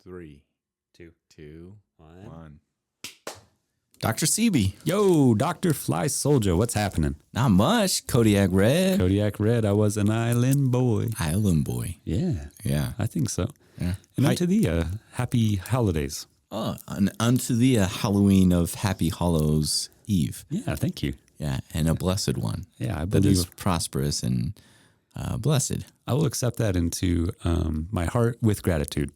3, 2, 1. Dr. CB. Yo, Dr. Flyysoulja, what's happening? Not much. Kodiyakredd. Kodiyakredd, I was an island boy. Island boy. Yeah. Yeah. I think so. Yeah. And unto the happy holidays. Oh, and unto the Halloween of Happy Hallows Eve. Yeah, thank you. Yeah, and a blessed one. Yeah, I That believe is prosperous and blessed. I will accept that into my heart with gratitude.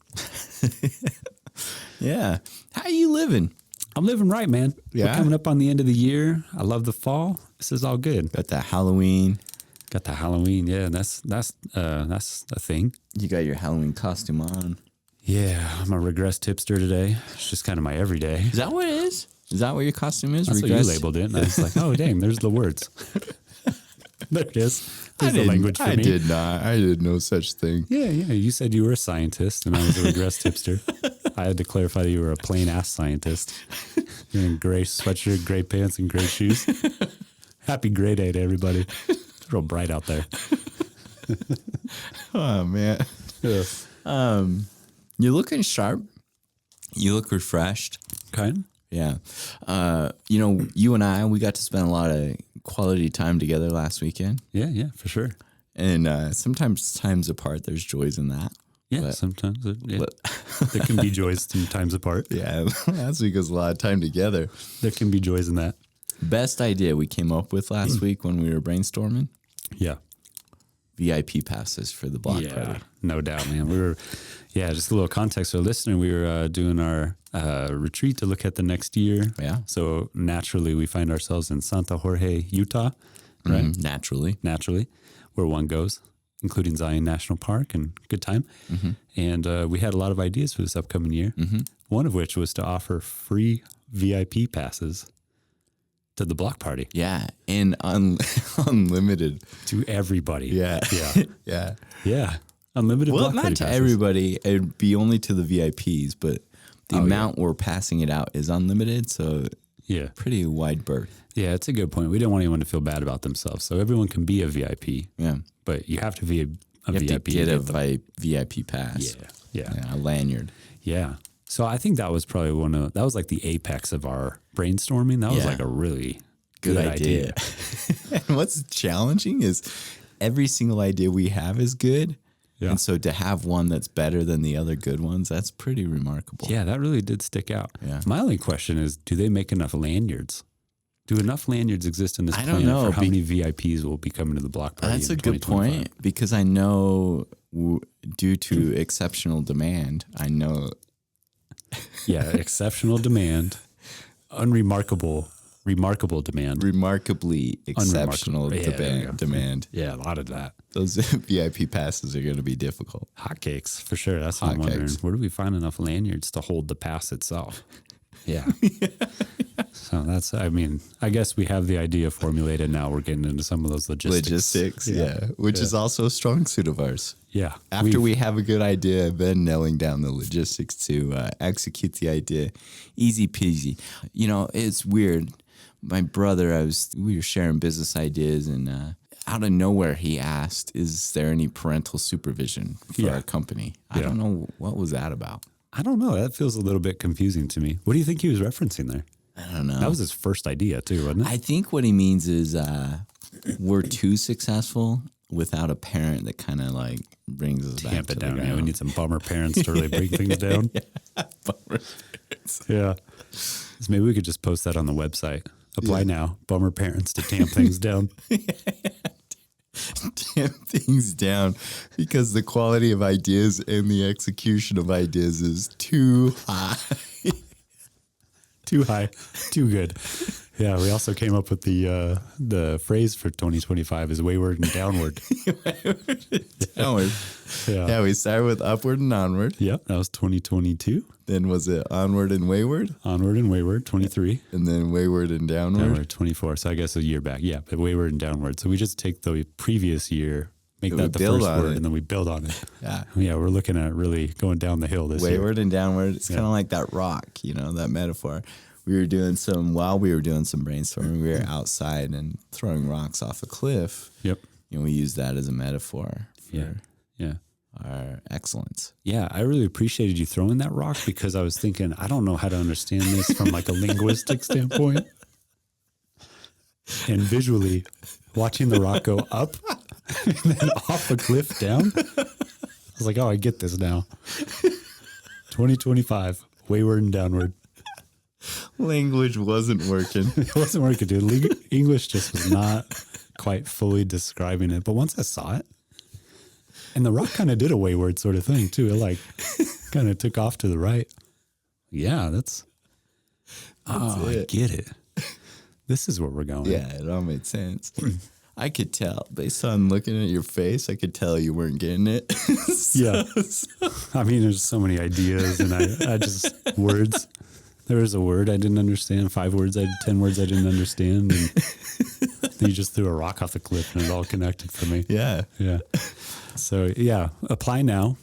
Yeah. How you living? I'm living right, man. Yeah? We're coming up on the end of the year. I love the fall. This is all good. Got that Halloween. Got the Halloween. Yeah, that's a thing. You got your Halloween costume on. Yeah, I'm a regress tipster today. It's just kind of my everyday. Is that what it is? Is that what your costume is? That's Regress? what you labeled it. And I was like, oh, dang, there's the words. There it is. There's the language for me. I did not. I did no such thing. Yeah. You said you were a scientist and I was a regress tipster. I had to clarify that you were a plain ass scientist. You're in gray sweatshirt, gray pants, and gray shoes. Happy Gray Day to everybody. It's real bright out there. Oh, man. Yeah. You're looking sharp. You look refreshed. Kind? Yeah. You and I, we got to spend a lot of quality time together last weekend. Yeah, for sure. And sometimes times apart, there's joys in that. Yeah, But- sometimes there can be joys from times apart. Yeah, last week was a lot of time together. There can be joys in that. Best idea we came up with last week when we were brainstorming, Yeah. VIP passes for the block Yeah, party. no doubt, man. Just a little context for a listener. We were doing our retreat to look at the next year. Yeah. So naturally, we find ourselves in Santa Jorge, Utah, right? Mhm, naturally. Where one goes, including Zion National Park, and good time. Mm-hmm. And we had a lot of ideas for this upcoming year. One of which was to offer free VIP passes to the block party Yeah, and unlimited. to everybody. Yeah. Yeah. Yeah. Unlimited Well, block not party to passes. everybody. It'd be only to the VIPs, but the amount we're passing it out is unlimited, so Yeah. pretty wide berth. Yeah, it's a good point. We don't want anyone to feel bad about themselves. So everyone can be a VIP, Yeah. but you have to be a You have VIP. to get to a them. VIP pass. Yeah. A lanyard. Yeah. So I think that was probably that was like the apex of our brainstorming. That was Yeah. like a really Good idea. And what's challenging is every single idea we have is good. Yeah. And so to have one that's better than the other good ones, that's pretty remarkable. Yeah, that really did stick out. Yeah. My only question is, do they make enough lanyards? Do enough lanyards exist in this I plan don't know, for how many VIPs will be coming to the block party? That's in a good 2025? point because I know due to exceptional demand, I know. Yeah, exceptional demand, remarkable demand. Remarkably exceptional Unremarkable. Yeah, there you go. demand. Yeah, a lot of that. Those VIP passes are going to be difficult. Hotcakes, for sure. That's what I'm wondering. Hotcakes. Where do we find enough lanyards to hold the pass itself? Yeah. So I guess we have the idea formulated now. We're getting into some of those logistics. Yeah. Which is also a strong suit of ours. Yeah. After we have a good idea, then nailing down the logistics to execute the idea. Easy peasy. It's weird. My brother, we were sharing business ideas, and out of nowhere he asked, is there any parental supervision for our company? I don't know. What was that about? I don't know. That feels a little bit confusing to me. What do you think he was referencing there? I don't know. That was his first idea too, wasn't it? I think what he means is we're too successful without a parent that kind of like brings us Tamp back it to down. the Yeah, we ground. need some bummer parents to really bring things down. Bummer. Yeah. So maybe we could just post that on the website. Apply now. Bummer parents to tamp things down. Tamp things down because the quality of ideas and the execution of ideas is too high. Too high, too good. Yeah, we also came up with the phrase for 2025 is wayward and downward. Downward. Yeah, we started with upward and onward. Yep, that was 2022. Then was it onward and wayward? Onward and wayward, 23. And then wayward and downward. Downward, 24. So I guess a year back. Yeah, but wayward and downward. So we just take the previous year, make And we that the build first on word, it. and then we build on it. Yeah. Yeah, we're looking at really going down the hill this year. Wayward and downward. It's kind of like that rock, that metaphor. While we were doing some brainstorming, we were outside and throwing rocks off a cliff. Yep. We use that as a metaphor. Yeah. are excellent. Yeah, I really appreciated you throwing that rock because I was thinking, I don't know how to understand this from like a linguistic standpoint. And visually, watching the rock go up and then off a cliff down, I was like, oh, I get this now. 2025, wayward and downward. Language wasn't working. It wasn't working, dude. English just was not quite fully describing it. But once I saw it, and the rock kind of did a wayward sort of thing too. It like kind of took off to the right. Yeah, that's I get it. This is where we're going. Yeah, it all made sense. I could tell based on looking at your face. I could tell you weren't getting it. Yeah. I mean, there's so many ideas and I just words. There was a word I didn't understand, 10 words I didn't understand. And then you just threw a rock off the cliff and it all connected for me. Yeah. Yeah. So, yeah, apply now.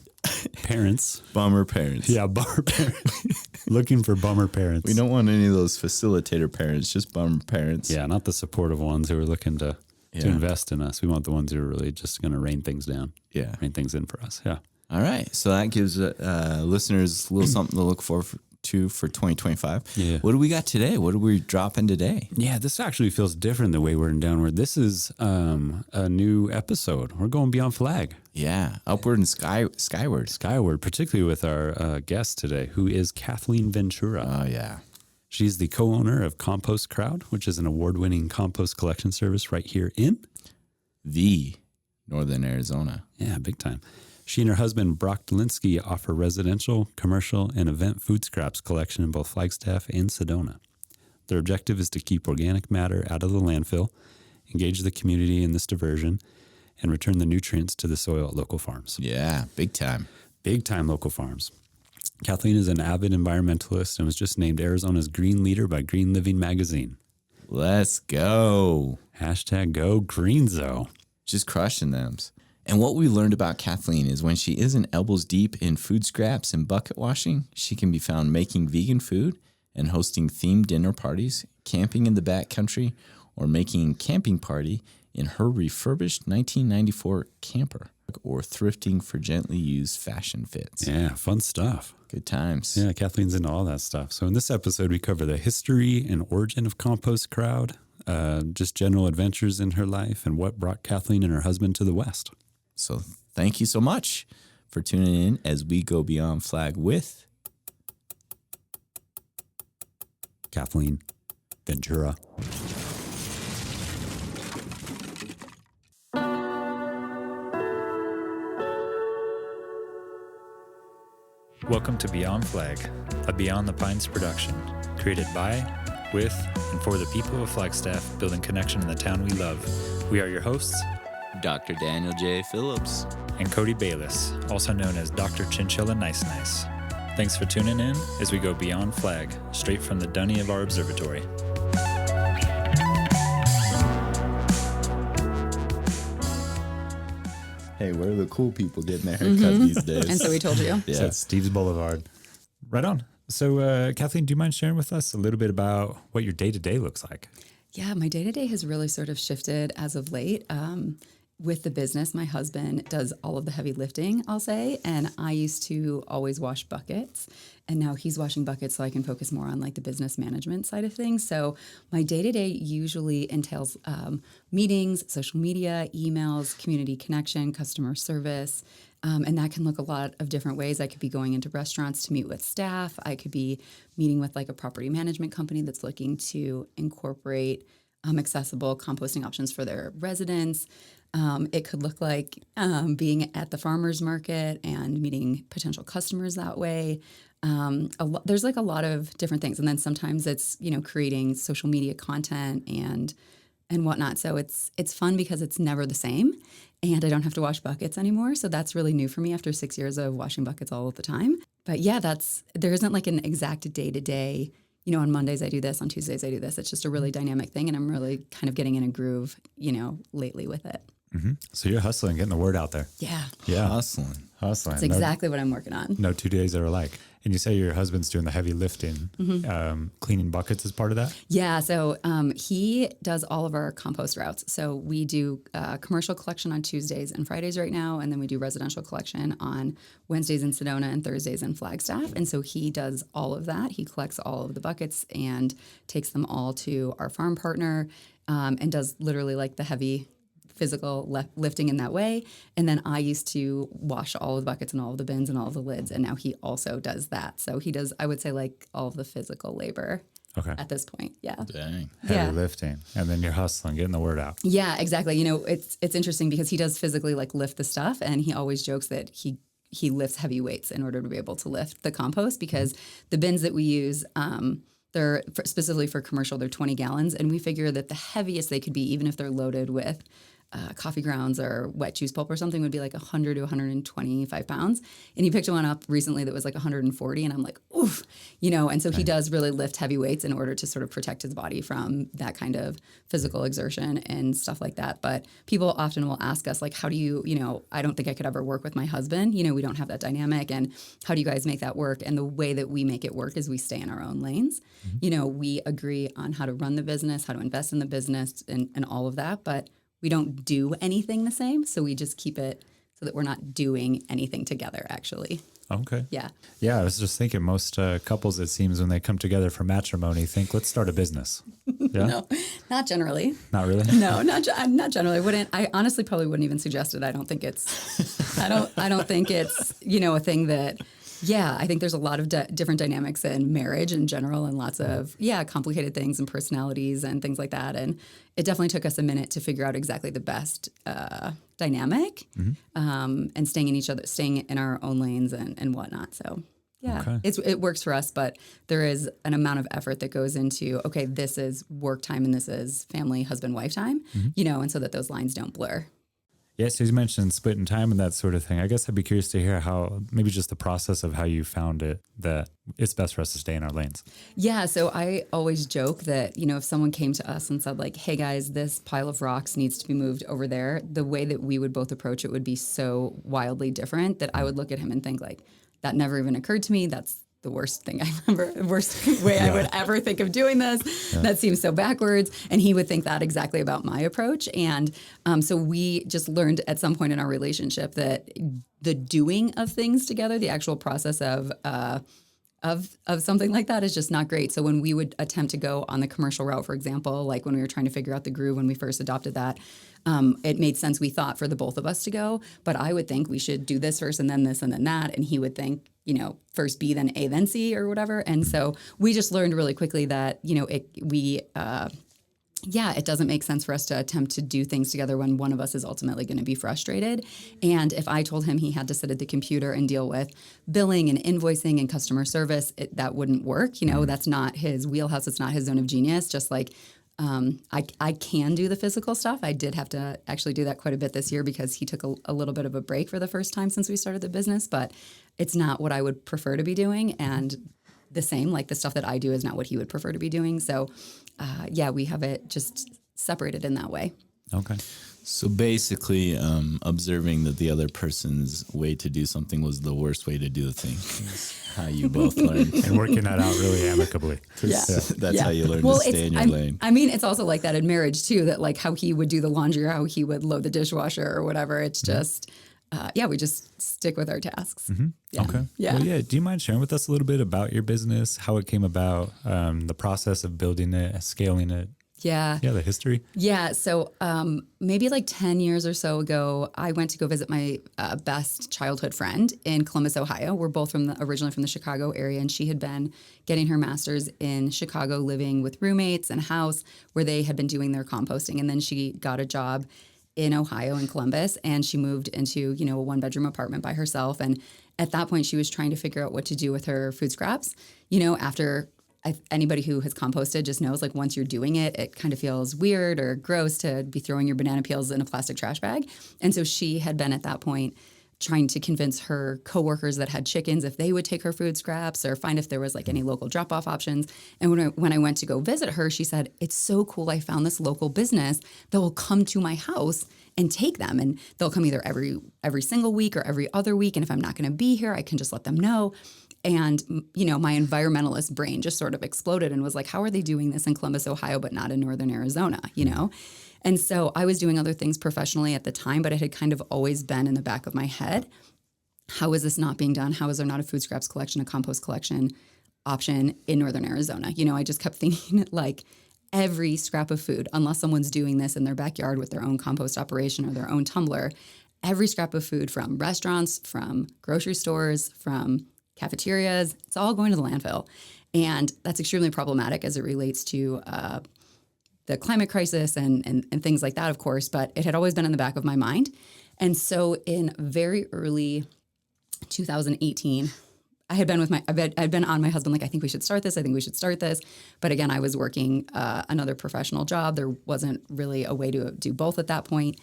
Parents. Bummer parents. Yeah, bummer parents. Looking for bummer parents. We don't want any of those facilitator parents, just bummer parents. Yeah, not the supportive ones who are looking to invest in us. We want the ones who are really just going to rain things down. Yeah. Rain things in for us. Yeah. All right. So that gives listeners a little something to look forward to for 2025. Yeah. What do we got today? What are we dropping today? Yeah, this actually feels different than Wayward and Downward. This is a new episode. We're going beyond flag. Yeah, upward and skyward. Skyward, particularly with our guest today, who is Kathleen Ventura. Oh, yeah. She's the co-owner of Compost Crowd, which is an award-winning compost collection service right here in the Northern Arizona. Yeah, big time. She and her husband, Brock Delinski, offer residential, commercial, and event food scraps collection in both Flagstaff and Sedona. Their objective is to keep organic matter out of the landfill, engage the community in this diversion, and return the nutrients to the soil at local farms. Yeah, big time. Big time local farms. Kathleen is an avid environmentalist and was just named Arizona's Green Leader by Green Living magazine. Let's go. #Go Greenzo. Just crushing them. And what we learned about Kathleen is when she isn't elbows deep in food scraps and bucket washing, she can be found making vegan food and hosting themed dinner parties, camping in the backcountry, or making a camping party in her refurbished 1994 camper, or thrifting for gently used fashion fits. Yeah, fun stuff. Good times. Yeah, Kathleen's into all that stuff. So in this episode, we cover the history and origin of Compost Crowd, just general adventures in her life, and what brought Kathleen and her husband to the West. So thank you so much for tuning in as we go beyond flag with Kathleen Ventura. Welcome to Beyond Flag, a Beyond the Pines production, created by, with, and for the people of Flagstaff, building connection in the town we love. We are your hosts, Dr. Daniel J. Phillips and Cody Bayless, also known as Dr. Chinchilla Nice Nice. Thanks for tuning in as we go beyond flag, straight from the dunny of our observatory. Hey, where are the cool people getting their haircut these days? And so we told you. Yeah. So it's Steve's Boulevard. Right on. So, Kathleen, do you mind sharing with us a little bit about what your day-to-day looks like? Yeah, my day-to-day has really sort of shifted as of late. With the business, my husband does all of the heavy lifting, I'll say, and I used to always wash buckets, and now he's washing buckets so I can focus more on like the business management side of things. So my day-to-day usually entails meetings, social media, emails, community connection, customer service, and that can look a lot of different ways. I could be going into restaurants to meet with staff. I could be meeting with like a property management company that's looking to incorporate accessible composting options for their residents. It could look like being at the farmer's market and meeting potential customers that way. There's like a lot of different things. And then sometimes it's, creating social media content and whatnot. So it's fun because it's never the same and I don't have to wash buckets anymore. So that's really new for me after 6 years of washing buckets all of the time. But yeah, there isn't like an exact day-to-day, on Mondays I do this, on Tuesdays I do this. It's just a really dynamic thing. And I'm really kind of getting in a groove, lately with it. Mm-hmm. So you're hustling, getting the word out there. Yeah. Yeah. Hustling. That's exactly what I'm working on. No 2 days are alike. And you say your husband's doing the heavy lifting, cleaning buckets as part of that? Yeah, so he does all of our compost routes. So we do commercial collection on Tuesdays and Fridays right now, and then we do residential collection on Wednesdays in Sedona and Thursdays in Flagstaff. And so he does all of that. He collects all of the buckets and takes them all to our farm partner and does literally like the heavy physical lifting in that way. And then I used to wash all of the buckets and all of the bins and all of the lids. And now he also does that. So he does, I would say, like all of the physical labor at this point. Yeah. Dang. Heavy lifting. And then you're hustling, getting the word out. Yeah, exactly. You know, it's interesting because he does physically like lift the stuff, and he always jokes that he lifts heavy weights in order to be able to lift the compost, because the bins that we use, they're specifically for commercial, they're 20 gallons. And we figure that the heaviest they could be, even if they're loaded with coffee grounds or wet juice pulp or something, would be like 100 to 125 pounds. And he picked one up recently that was like 140. And I'm like, oof, you know, and so he does really lift heavy weights in order to sort of protect his body from that kind of physical exertion and stuff like that. But people often will ask us, like, how do you know, I don't think I could ever work with my husband. You know, we don't have that dynamic. And how do you guys make that work? And the way that we make it work is we stay in our own lanes. You know, we agree on how to run the business, how to invest in the business and all of that. But we don't do anything the same, so we just keep it so that we're not doing anything together, actually. Okay. Yeah. Yeah, I was just thinking most couples, it seems, when they come together for matrimony, think, let's start a business. Yeah? No, not generally. Not really? No, not generally. I honestly probably wouldn't even suggest it. I don't think it's, I don't think it's, you know, a thing that, yeah, I think there's a lot of different dynamics in marriage in general, and lots of, complicated things and personalities and things like that. And it definitely took us a minute to figure out exactly the best dynamic and staying in our own lanes and whatnot. So, yeah, it works for us, but there is an amount of effort that goes into, okay, this is work time and this is family, husband, wife time, you know, and so that those lines don't blur. Yes, you mentioned splitting time and that sort of thing. I guess I'd be curious to hear how, maybe just the process of how you found it, that it's best for us to stay in our lanes. Yeah, so I always joke that, you know, if someone came to us and said like, hey guys, this pile of rocks needs to be moved over there, the way that we would both approach it would be so wildly different that I would look at him and think like, that never even occurred to me. That's the worst way I would ever think of doing this. Yeah. That seems so backwards. And he would think that exactly about my approach. And so we just learned at some point in our relationship that the doing of things together, the actual process of something like that is just not great. So when we would attempt to go on the commercial route, for example, like when we were trying to figure out the groove when we first adopted that, it made sense, we thought, for the both of us to go. But I would think we should do this first and then this and then that. And he would think, you know, first B, then A, then C or whatever. And so we just learned really quickly that, you know, it doesn't make sense for us to attempt to do things together when one of us is ultimately going to be frustrated. And if I told him he had to sit at the computer and deal with billing and invoicing and customer service, that wouldn't work. You know, that's not his wheelhouse. It's not his zone of genius. Just like I can do the physical stuff. I did have to actually do that quite a bit this year because he took a little bit of a break for the first time since we started the business, but it's not what I would prefer to be doing. And the same, like the stuff that I do is not what he would prefer to be doing. So, we have it just separated in that way. Okay. So basically, observing that the other person's way to do something was the worst way to do the thing. How you both learned. And working that out really amicably. That's how you learn to stay in your lane. I mean, it's also like that in marriage too, that like how he would do the laundry or how he would load the dishwasher or whatever. It's just, we just stick with our tasks. Mm-hmm. Yeah. Okay. Yeah. Well, do you mind sharing with us a little bit about your business, how it came about, the process of building it, scaling it? Yeah. Yeah, the history. Yeah. So maybe like 10 years or so ago, I went to go visit my best childhood friend in Columbus, Ohio. We're both originally from the Chicago area, and she had been getting her master's in Chicago, living with roommates in a house where they had been doing their composting. And then she got a job in Ohio, in Columbus, and she moved into, you know, a one-bedroom apartment by herself. And at that point, she was trying to figure out what to do with her food scraps, you know, after anybody who has composted just knows, like, once you're doing it, it kind of feels weird or gross to be throwing your banana peels in a plastic trash bag. And so she had been at that point trying to convince her coworkers that had chickens if they would take her food scraps or find if there was like any local drop-off options. And when I went to go visit her, she said, it's so cool. I found this local business that will come to my house and take them. And they'll come either every single week or every other week. And if I'm not going to be here, I can just let them know. And, you know, my environmentalist brain just sort of exploded and was like, how are they doing this in Columbus, Ohio, but not in Northern Arizona, you know? And so I was doing other things professionally at the time, but it had kind of always been in the back of my head. How is this not being done? How is there not a food scraps collection, a compost collection option in Northern Arizona? You know, I just kept thinking like every scrap of food, unless someone's doing this in their backyard with their own compost operation or their own tumbler, every scrap of food from restaurants, from grocery stores, from cafeterias, it's all going to the landfill. And that's extremely problematic as it relates to the climate crisis and things like that, of course, but it had always been in the back of my mind. And so in very early 2018, I'd been on my husband, like, I think we should start this. I think we should start this. But again, I was working another professional job. There wasn't really a way to do both at that point.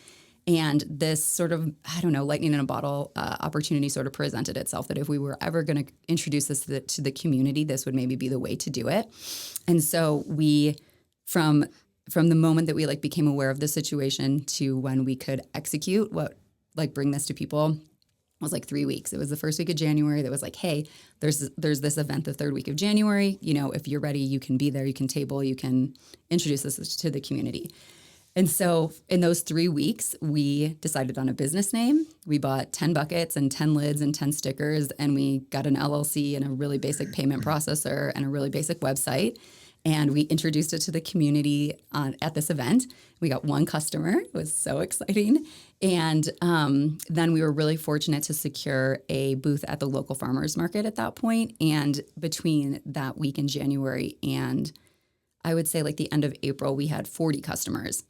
And this sort of, I don't know, lightning in a bottle opportunity sort of presented itself that if we were ever going to introduce this to the community, this would maybe be the way to do it. And so we, from the moment that we like became aware of the situation to when we could execute bring this to people, was like 3 weeks. It was the first week of January that was like, hey, there's this event the third week of January. You know, if you're ready, you can be there, you can table, you can introduce this to the community. And so in those 3 weeks, we decided on a business name. We bought 10 buckets and 10 lids and 10 stickers, and we got an LLC and a really basic payment processor and a really basic website. And we introduced it to the community at this event. We got one customer. It was so exciting. And then we were really fortunate to secure a booth at the local farmers market at that point. And between that week in January and I would say like the end of April, we had 40 customers.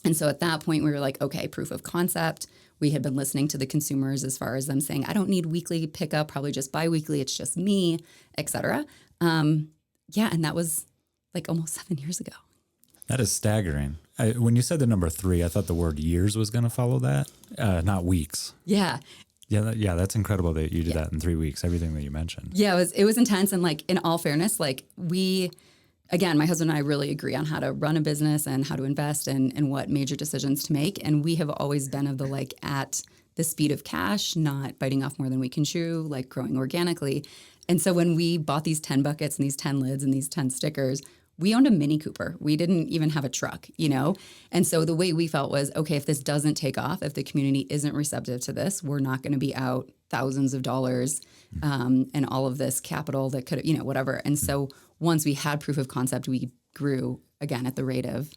And so at that point, we were like, okay, proof of concept. We had been listening to the consumers as far as them saying, I don't need weekly pickup, probably just biweekly. It's just me, et cetera. And that was like almost 7 years ago. That is staggering. When you said the number 3, I thought the word years was going to follow that, not weeks. Yeah. Yeah, that's incredible that you did that in 3 weeks, everything that you mentioned. Yeah, it was intense. And like, in all fairness, like again, my husband and I really agree on how to run a business and how to invest and what major decisions to make. And we have always been of the like at the speed of cash, not biting off more than we can chew, like growing organically. And so when we bought these 10 buckets and these 10 lids and these 10 stickers, we owned a Mini Cooper. We didn't even have a truck, you know? And so the way we felt was, okay, if this doesn't take off, if the community isn't receptive to this, we're not going to be out thousands of dollars and all of this capital that could, you know, whatever. And so once we had proof of concept, we grew again at the rate of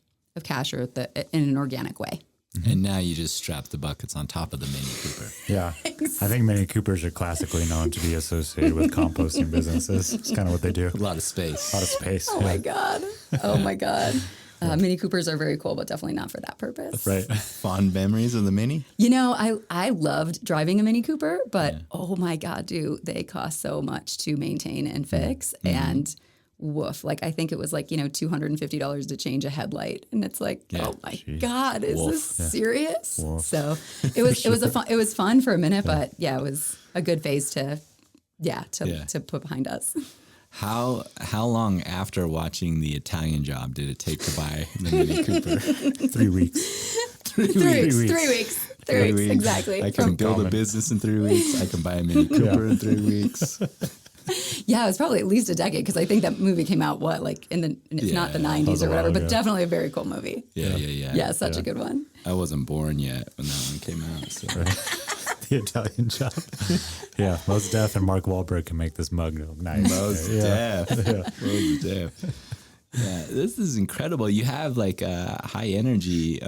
cash or in an organic way. And now you just strap the buckets on top of the Mini Cooper. Yeah. I think Mini Coopers are classically known to be associated with composting businesses. It's kind of what they do. A lot of space. Oh, my God. Oh, my God. Mini Coopers are very cool, but definitely not for that purpose. Right. Fond memories of the Mini? You know, I loved driving a Mini Cooper, but oh, my God, they cost so much to maintain and fix. And woof. Like, I think it was like, you know, $250 to change a headlight. And it's like, oh my God, is this serious? Woof. So it was fun for a minute, but it was a good phase to put behind us. How long after watching The Italian Job did it take to buy the Mini Cooper? 3 weeks. 3 weeks. 3 weeks, exactly. I can build a business in 3 weeks. I can buy a Mini Cooper in 3 weeks. Yeah, it was probably at least a decade because I think that movie came out not the 90s or whatever, but definitely a very cool movie. Yeah. Yeah, such a good one. I wasn't born yet when that one came out. So. The Italian Job. Yeah, Mos Def and Mark Wahlberg can make this mug look nice. Mos Def. Mos Def. Yeah, this is incredible. You have like a high energy.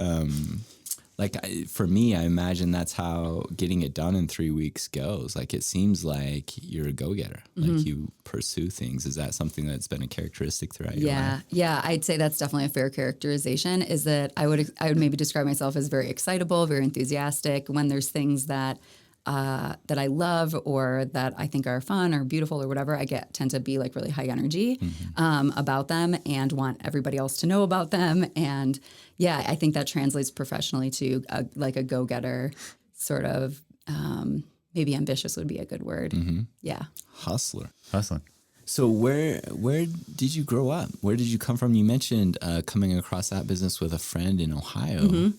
For me, I imagine that's how getting it done in 3 weeks goes. Like, it seems like you're a go-getter. Like, you pursue things. Is that something that's been a characteristic throughout your life? Yeah, I'd say that's definitely a fair characterization, is that I would maybe describe myself as very excitable, very enthusiastic. When there's things that I love or that I think are fun or beautiful or whatever, I tend to be like really high energy about them and want everybody else to know about them. And yeah, I think that translates professionally to a go-getter sort of, maybe ambitious would be a good word. Yeah. Hustler. Hustling. So where did you grow up? Where did you come from? You mentioned coming across that business with a friend in Ohio.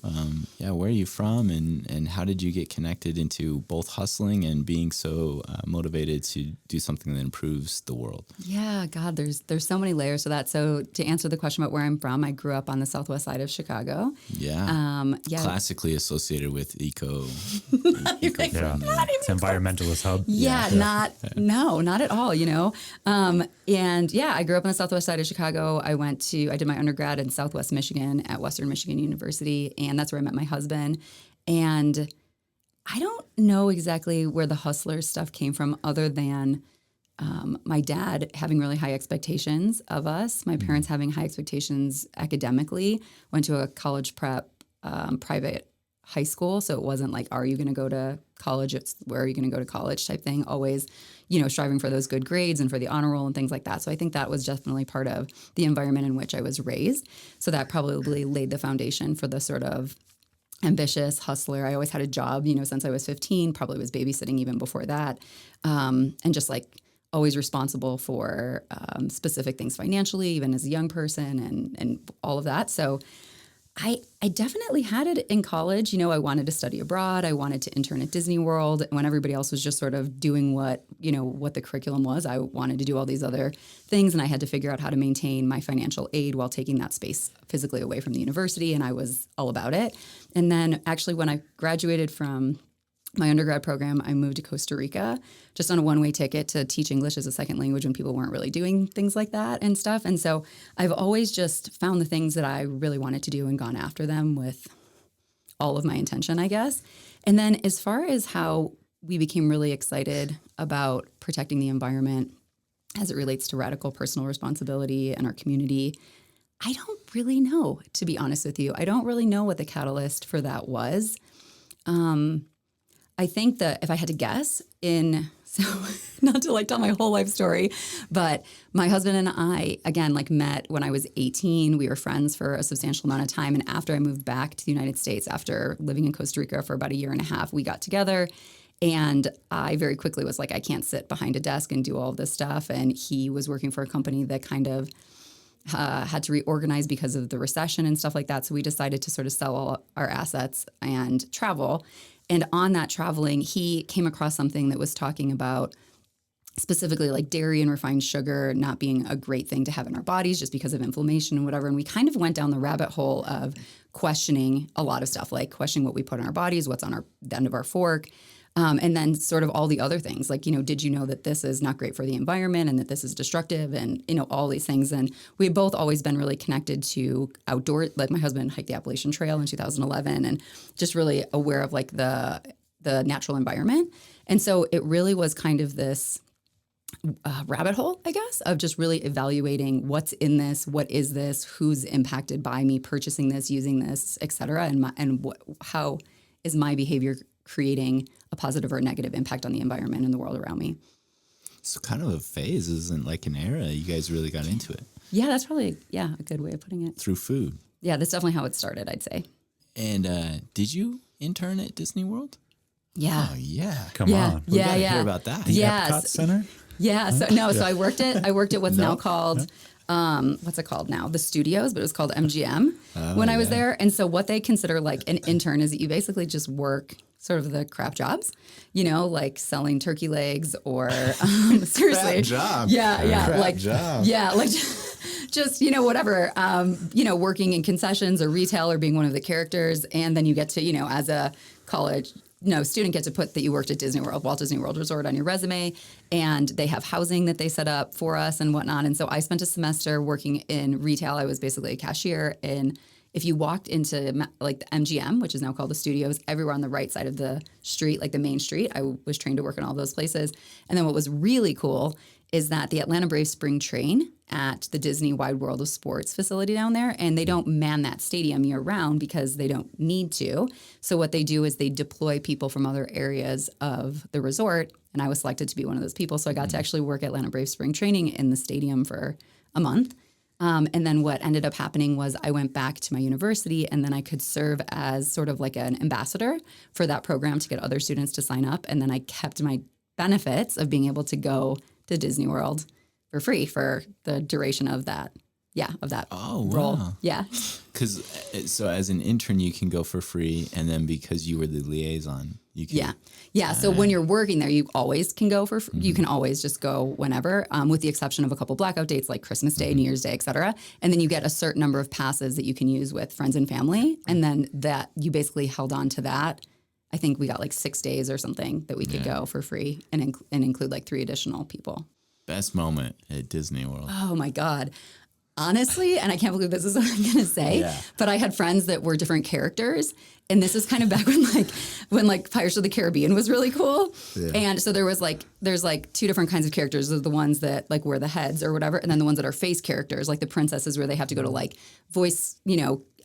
Where are you from, and how did you get connected into both hustling and being so motivated to do something that improves the world? Yeah, God, there's so many layers to that. So to answer the question about where I'm from, I grew up on the southwest side of Chicago. Classically associated with eco. It's environmentalist hub. Not at all, I grew up on the southwest side of Chicago. I did my undergrad in Southwest Michigan at Western Michigan University, and that's where I met my husband. And I don't know exactly where the hustler stuff came from other than my dad having really high expectations of us, my parents having high expectations academically, went to a college prep private high school. So it wasn't like, are you going to go to college? It's where are you going to go to college type thing, always, striving for those good grades and for the honor roll and things like that. So I think that was definitely part of the environment in which I was raised. So that probably laid the foundation for the sort of ambitious hustler. I always had a job, since I was 15, probably was babysitting even before that. And just like always responsible for specific things financially, even as a young person and all of that. So I definitely had it in college. I wanted to study abroad. I wanted to intern at Disney World. When everybody else was just sort of doing what the curriculum was, I wanted to do all these other things. And I had to figure out how to maintain my financial aid while taking that space physically away from the university. And I was all about it. And then actually when I graduated from my undergrad program, I moved to Costa Rica just on a one-way ticket to teach English as a second language when people weren't really doing things like that and stuff. And so I've always just found the things that I really wanted to do and gone after them with all of my intention, I guess. And then as far as how we became really excited about protecting the environment as it relates to radical personal responsibility and our community, I don't really know, to be honest with you. I don't really know what the catalyst for that was. I think that if I had to guess so not to tell my whole life story, but my husband and I, again, met when I was 18. We were friends for a substantial amount of time. And after I moved back to the United States, after living in Costa Rica for about a year and a half, we got together. And I very quickly was like, I can't sit behind a desk and do all of this stuff. And he was working for a company that kind of had to reorganize because of the recession and stuff like that. So we decided to sort of sell all our assets and travel. And on that traveling, he came across something that was talking about specifically dairy and refined sugar not being a great thing to have in our bodies just because of inflammation and whatever. And we kind of went down the rabbit hole of questioning a lot of stuff, questioning what we put in our bodies, what's on the end of our fork. And then sort of all the other things did you know that this is not great for the environment and that this is destructive and, all these things. And we had both always been really connected to outdoor, my husband hiked the Appalachian Trail in 2011 and just really aware of the natural environment. And so it really was kind of this rabbit hole, I guess, of just really evaluating what's in this, what is this, who's impacted by me purchasing this, using this, et cetera, how is my behavior creating a positive or negative impact on the environment and the world around me. So kind of a phase, isn't an era. You guys really got into it. Yeah, that's probably, a good way of putting it. Through food. Yeah, that's definitely how it started, I'd say. And did you intern at Disney World? Yeah. Oh, yeah. Come on. We gotta hear about that. The Epcot Center? Yeah. So I worked at what's now called... what's it called now? The studios, but it was called MGM when I was there. And so what they consider an intern is that you basically just work sort of the crap jobs, selling turkey legs or seriously. Crap job. Yeah. Crap job. Yeah. Just, whatever, working in concessions or retail or being one of the characters. And then you get to, as a college student get to put that you worked at Disney World, Walt Disney World Resort on your resume, and they have housing that they set up for us and whatnot. And so I spent a semester working in retail. I was basically a cashier. And if you walked into the MGM, which is now called the studios, everywhere on the right side of the street, the main street, I was trained to work in all those places. And then what was really cool is that the Atlanta Braves spring train at the Disney Wide World of Sports facility down there, and they don't man that stadium year round because they don't need to. So what they do is they deploy people from other areas of the resort, and I was selected to be one of those people. So I got to actually work Atlanta Braves spring training in the stadium for a month. And then what ended up happening was I went back to my university, and then I could serve as sort of an ambassador for that program to get other students to sign up. And then I kept my benefits of being able to go to Disney World for free for the duration of that. Yeah, of that Oh, role. wow. Yeah. Because so as an intern, you can go for free, and then because you were the liaison, you can. Yeah. So when you're working there, you always can go for. You can always just go whenever, with the exception of a couple blackout dates like Christmas Day, New Year's Day, et cetera. And then you get a certain number of passes that you can use with friends and family, and then that you basically held on to that. I think we got like 6 days or something that we could go for free and include like 3 additional people. Best moment at Disney World. Oh my God. Honestly, and I can't believe this is what I'm going to say, but I had friends that were different characters. And this is kind of back when Pirates of the Caribbean was really cool. Yeah. And so there's like 2 different kinds of characters. There's the ones that like wear the heads or whatever. And then the ones that are face characters, like the princesses where they have to go to like voice, they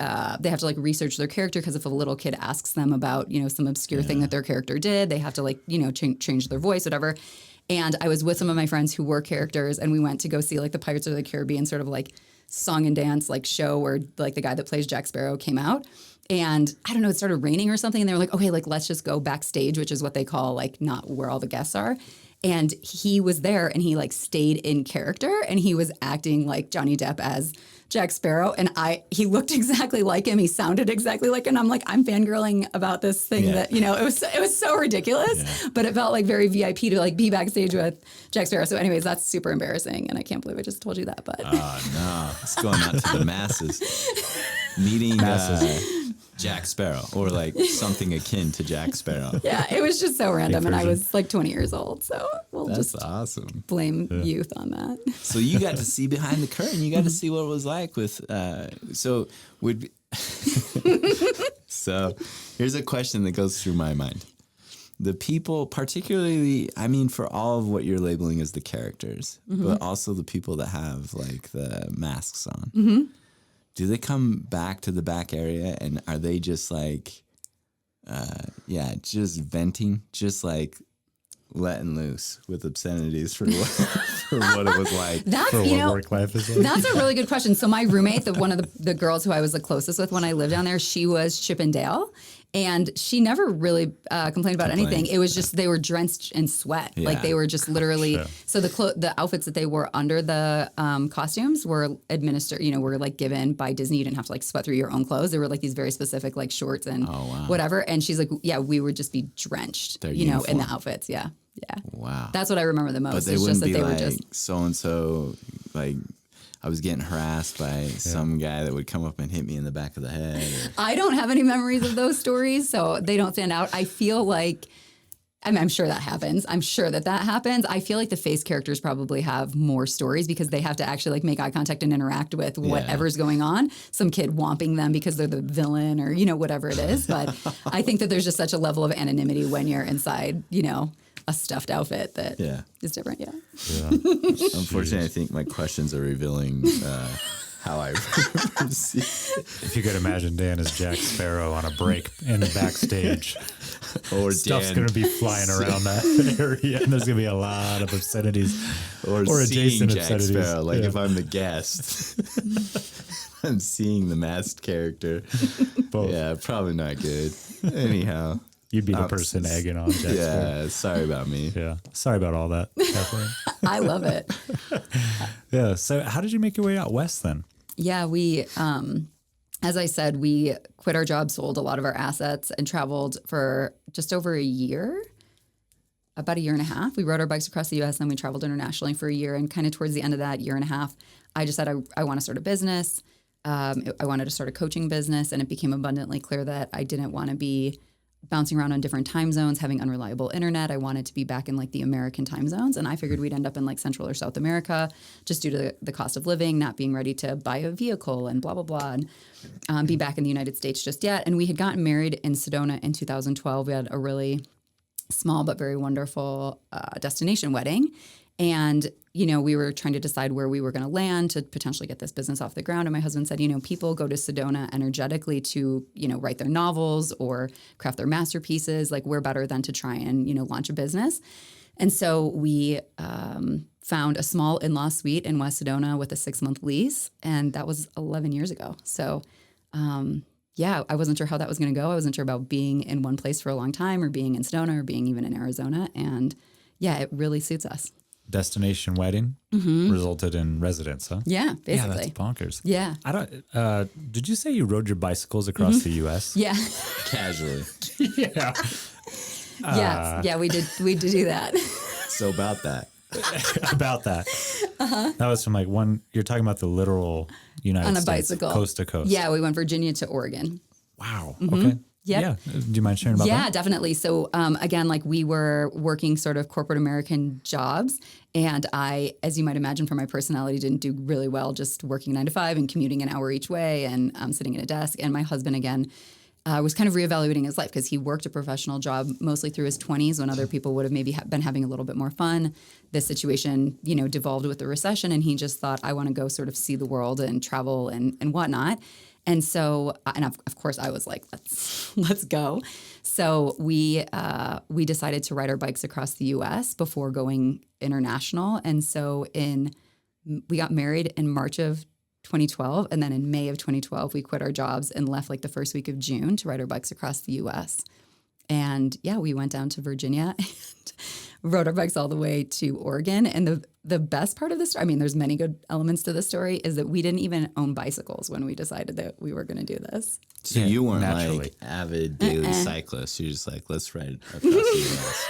have to like research their character. Because if a little kid asks them about, some obscure thing that their character did, they have to like, change their voice, whatever. And I was with some of my friends who were characters, and we went to go see like the Pirates of the Caribbean sort of like song and dance like show where like the guy that plays Jack Sparrow came out. And I don't know, it started raining or something. And they were like, okay, like let's just go backstage, which is what they call like not where all the guests are. And he was there and he like stayed in character and he was acting like Johnny Depp as Jack Sparrow. And he looked exactly like him. He sounded exactly like him. And I'm like, I'm fangirling about this thing that, it was so ridiculous, but it felt like very VIP to like be backstage with Jack Sparrow. So anyways, that's super embarrassing. And I can't believe I just told you that, but. Oh, no. It's going out to the masses. Meeting Jack Sparrow or like something akin to Jack Sparrow. Yeah, it was just so random. And I was like 20 years old. So that's awesome. Blame youth on that. So you got to see behind the curtain. You got to see what it was like with, so here's a question that goes through my mind. The people, particularly, I mean, for all of what you're labeling as the characters, but also the people that have like the masks on. Do they come back to the back area and are they just like, just venting, just like letting loose with obscenities for what it was like? That's, for what work life is like? That's a really good question. So my roommate, one of the girls who I was the closest with when I lived down there, she was Chippendale. And she never really complained about anything. It was just they were drenched in sweat. Yeah. Like they were just literally. So the outfits that they wore under the costumes were administered. Were like given by Disney. You didn't have to like sweat through your own clothes. There were like these very specific like shorts and whatever. And she's like, yeah, we would just be drenched. In the outfits. Yeah. Wow. That's what I remember the most. But they wouldn't be like so and so like. I was getting harassed by some guy that would come up and hit me in the back of the head. I don't have any memories of those stories, so they don't stand out. I feel like, I'm sure that happens. I'm sure that happens. I feel like the face characters probably have more stories because they have to actually like make eye contact and interact with whatever's going on. Some kid whomping them because they're the villain or, whatever it is. But I think that there's just such a level of anonymity when you're inside, a stuffed outfit that is different. Yeah. Unfortunately, I think my questions are revealing how I see. If you could imagine Dan as Jack Sparrow on a break in the backstage, or stuff's going to be flying around that area, and there's going to be a lot of obscenities or adjacent Jack obscenities. Sparrow, like if I'm the guest. I'm seeing the masked character. Both. Yeah, probably not good. Anyhow. You'd be the person egging on Jack Sparrow. Sorry about me. Yeah, sorry about all that, Kathleen. I love it. Yeah, so how did you make your way out west then? Yeah, we, as I said, we quit our job, sold a lot of our assets, and traveled for just over a year, about a year and a half. We rode our bikes across the U.S., and then we traveled internationally for a year. And kind of towards the end of that year and a half, I just said, I want to start a business. I wanted to start a coaching business, and it became abundantly clear that I didn't want to be bouncing around on different time zones, having unreliable internet. I wanted to be back in like the American time zones. And I figured we'd end up in like Central or South America just due to the cost of living, not being ready to buy a vehicle and blah, blah, blah, and be back in the United States just yet. And we had gotten married in Sedona in 2012. We had a really small but very wonderful destination wedding. And, we were trying to decide where we were going to land to potentially get this business off the ground. And my husband said, people go to Sedona energetically to, write their novels or craft their masterpieces. Like, we're better than to try and, launch a business. And so we found a small in-law suite in West Sedona with a 6-month lease. And that was 11 years ago. So, I wasn't sure how that was going to go. I wasn't sure about being in one place for a long time or being in Sedona or being even in Arizona. And it really suits us. destination wedding resulted in residence, huh? Yeah, basically. Yeah, that's bonkers. Yeah. I don't. Did you say you rode your bicycles across the U.S.? Yeah. Casually. Yeah. Yes. Yeah, we did do that. So about that. About that. That was from like you're talking about the literal United On a States, bicycle. coast to coast. Yeah, we went Virginia to Oregon. Wow. Okay. Yep. Yeah. Do you mind sharing about Yeah, that? definitely. So again, like we were working sort of corporate American jobs. And I, as you might imagine from my personality, didn't do really well just working 9 to 5 and commuting an hour each way and sitting at a desk. And my husband, again, was kind of reevaluating his life because he worked a professional job mostly through his 20s when other people would have maybe been having a little bit more fun. This situation, devolved with the recession, and he just thought, I want to go sort of see the world and travel and whatnot. And so, and of course, I was like, let's go. So we decided to ride our bikes across the U.S. before going international. And so we got married in March of 2012, and then in May of 2012, we quit our jobs and left like the first week of June to ride our bikes across the U.S. And yeah, we went down to Virginia and rode our bikes all the way to Oregon. And the best part of this, I mean, there's many good elements to the story, is that we didn't even own bicycles when we decided that we were going to do this. So you weren't naturally. like avid daily cyclists. You're just like, let's ride across the U.S.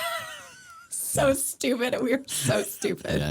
So stupid. And we were so stupid.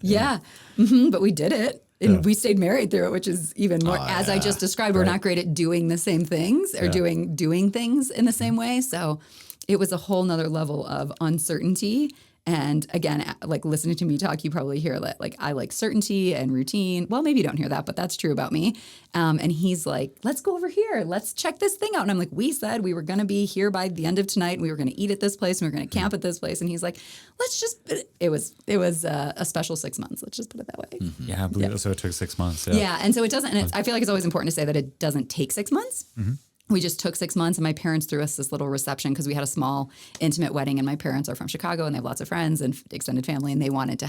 Yeah. But we did it. And we stayed married through it, which is even more, as I just described, we're not great at doing the same things or doing things in the same way. So it was a whole nother level of uncertainty. And again, like listening to me talk, you probably hear that like I like certainty and routine. Well, maybe you don't hear that, but that's true about me. And he's like, let's go over here. Let's check this thing out. And I'm like, we said we were going to be here by the end of tonight. And we were going to eat at this place and we were going to camp at this place. And he's like, let's just, it was a special 6 months. Let's just put it that way. Mm-hmm. Yeah, I believe it. So it took 6 months. Yeah. And so it doesn't, and I feel like it's always important to say that it doesn't take 6 months. Mm-hmm. We just took 6 months, and my parents threw us this little reception because we had a small, intimate wedding, and my parents are from Chicago, and they have lots of friends and extended family, and they wanted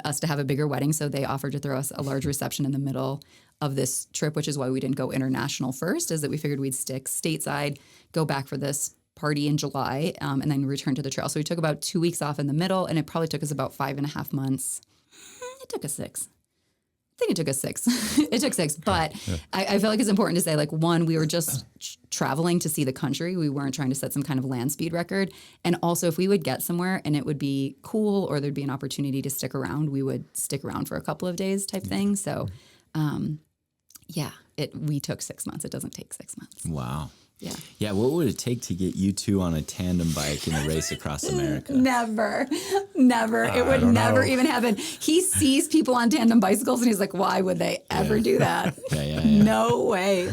us to have a bigger wedding, so they offered to throw us a large reception in the middle of this trip, which is why we didn't go international first, is that we figured we'd stick stateside, go back for this party in July, and then return to the trail. So we took about 2 weeks off in the middle, and it probably took us about 5.5 months. It took us 6. I think it took us 6. It took 6. But I feel like it's important to say, like, one, we were just traveling to see the country. We weren't trying to set some kind of land speed record. And also, if we would get somewhere and it would be cool or there'd be an opportunity to stick around, we would stick around for a couple of days type thing. So, we took 6 months. It doesn't take 6 months. Wow. Yeah. Yeah. What would it take to get you two on a tandem bike in a race across America? Never. It would never even happen. He sees people on tandem bicycles and he's like, why would they ever do that? Yeah. No way.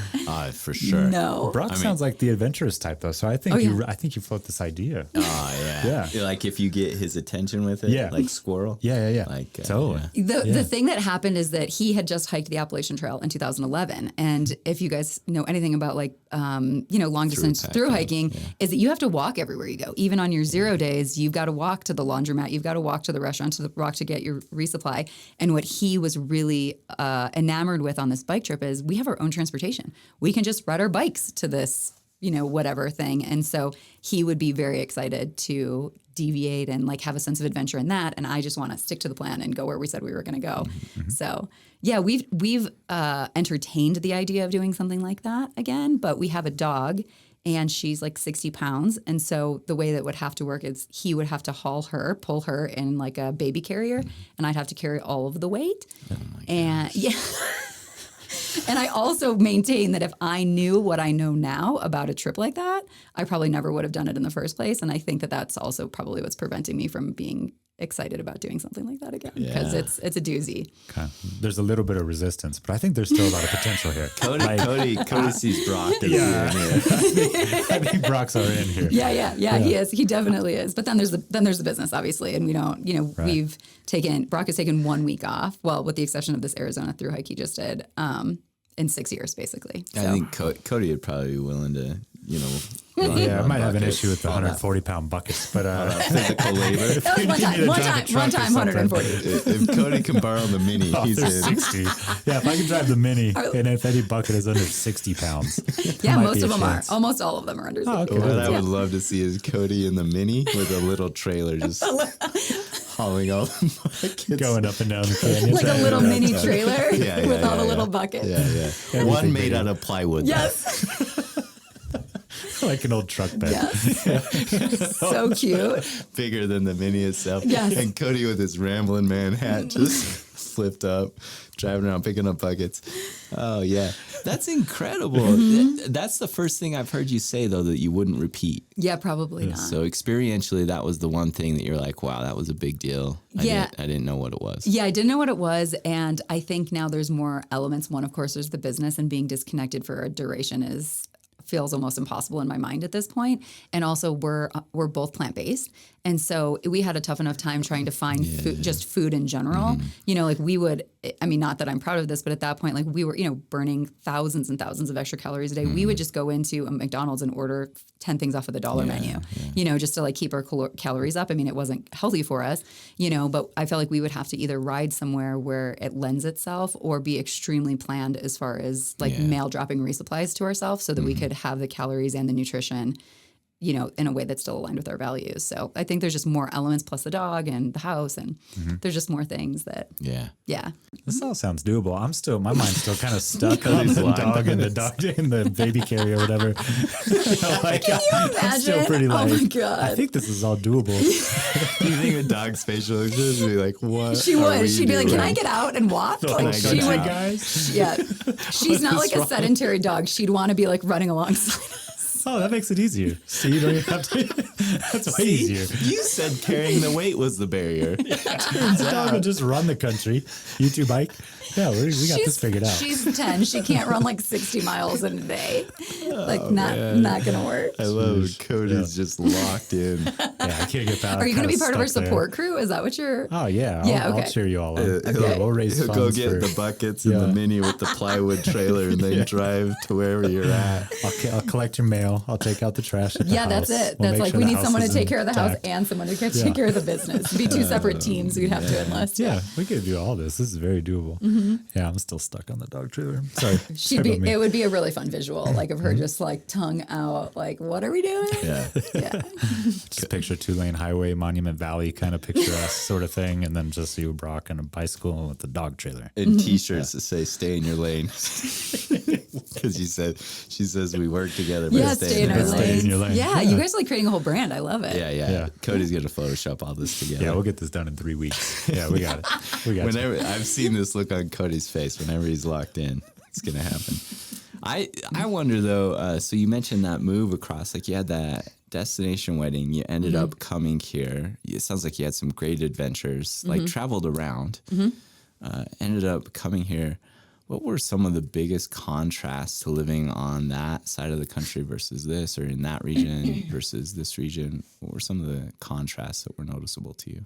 For sure. No. Brock sounds like the adventurous type, though. So I think I think you float this idea. Oh, yeah. Yeah. Like if you get his attention with it, like squirrel. Yeah. Like, totally. The thing that happened is that he had just hiked the Appalachian Trail in 2011. And if you guys know anything about like, long distance through hiking, is that you have to walk everywhere you go. Even on your 0 days, you've got to walk to the laundromat. You've got to walk to the restaurant, to get your resupply. And what he was really enamored with on this bike trip is we have our own transportation. We can just ride our bikes to this, whatever thing. And so he would be very excited to deviate and like have a sense of adventure in that. And I just want to stick to the plan and go where we said we were going to go. Mm-hmm. So yeah, we've entertained the idea of doing something like that again, but we have a dog and she's like 60 pounds. And so the way that would have to work is he would have to pull her in like a baby carrier, and I'd have to carry all of the weight. Oh my gosh. And yeah. And I also maintain that if I knew what I know now about a trip like that, I probably never would have done it in the first place. And I think that that's also probably what's preventing me from being excited about doing something like that again, because it's a doozy. Okay. There's a little bit of resistance, but I think there's still a lot of potential here. Cody sees Brock. I think Brock's already in here. Yeah, he is. He definitely is. But then there's the business, obviously, and we don't. Brock has taken 1 week off. Well, with the exception of this Arizona through hike he just did, in 6 years, basically. So. I think Cody would probably be willing to, I might have an issue with the 140-pound buckets, but physical labor. That was one time 140. If Cody can borrow the Mini, he's in. 60. Yeah, if I can drive the Mini, and if any bucket is under 60 pounds. Yeah, most of them are. Almost all of them are under 60 pounds. What I would love to see is Cody in the Mini with a little trailer just hauling all the buckets. Going up and down the canyon. Like a little mini trailer Yeah, with all the yeah. little buckets. Yeah. One made out of plywood. Yes. Like an old truck bed. Yes. So cute. Bigger than the mini itself. Yes. And Cody with his rambling man hat just flipped up, driving around picking up buckets. Oh, yeah. That's incredible. That's the first thing I've heard you say, though, that you wouldn't repeat. Yeah, probably not. So experientially, that was the one thing that you're like, wow, that was a big deal. I didn't know what it was. Yeah, I didn't know what it was. And I think now there's more elements. One, of course, there's the business, and being disconnected for a duration feels almost impossible in my mind at this point. And also we're both plant-based. And so we had a tough enough time trying to find food, just food in general. You know, like we would, I mean, not that I'm proud of this, but at that point, like we were, you know, burning thousands and thousands of extra calories a day. We would just go into a McDonald's and order 10 things off of the dollar menu, you know, just to like keep our calories up. I mean, it wasn't healthy for us, you know, but I felt like we would have to either ride somewhere where it lends itself or be extremely planned as far as like mail dropping resupplies to ourselves so that we could have the calories and the nutrition, you know, in a way that's still aligned with our values. So I think there's just more elements plus the dog and the house, and there's just more things that, yeah. This all sounds doable. My mind's still kind of stuck on the dog and the baby carrier or whatever. Like, Can you imagine? I'm still pretty Oh like, my God. I think this is all doable. Do you think the dog's facial expression would be like, what? She would. She'd be like, "Can I get out and walk?" Like she get would. out? Guys. Yeah, she's not like a sedentary dog. She'd want to be like running alongside us. Oh, that makes it easier. See, you don't even have to. That's way easier. You said carrying the weight was the barrier. The dog will just run the country. You two bike. Yeah, we got this figured out. She's 10. She can't run like 60 miles in a day. Like not gonna work. I love Cody's just locked in. Yeah, I can't get that. Are you gonna be part of our support crew? Is that what you're? Oh yeah. I'll cheer you all up. We'll raise He'll funds go get the buckets and the mini with the plywood trailer and then drive to wherever you're at. I'll collect your mail. I'll take out the trash at the house. That's it. We'll That's make like sure we the need house someone to is take care of the house intact. and someone to take care of the business. It'd be two separate teams we'd have to enlist. Yeah, we could do all this. This is very doable. Yeah, I'm still stuck on the dog trailer. Sorry. It would be a really fun visual, like of her just like tongue out, like, what are we doing? Yeah. Just picture 2-lane highway, Monument Valley kind of picturesque sort of thing, and then just you, Brock, on a bicycle with the dog trailer. And T-shirts that say "Stay in your lane," because she says we work together. But Stay in our lane. Stay in your lane. Yeah, you guys are like creating a whole brand. I love it. Yeah. Cody's gonna Photoshop all this together. Yeah, we'll get this done in 3 weeks. Yeah, we got it. We got Whenever I've seen this look on Cody's face, whenever he's locked in, it's gonna happen. I wonder though. So you mentioned that move across, like you had that destination wedding. You ended up coming here. It sounds like you had some great adventures. Like traveled around. Ended up coming here. What were some of the biggest contrasts to living on that side of the country versus this, or in that region versus this region? What were some of the contrasts that were noticeable to you?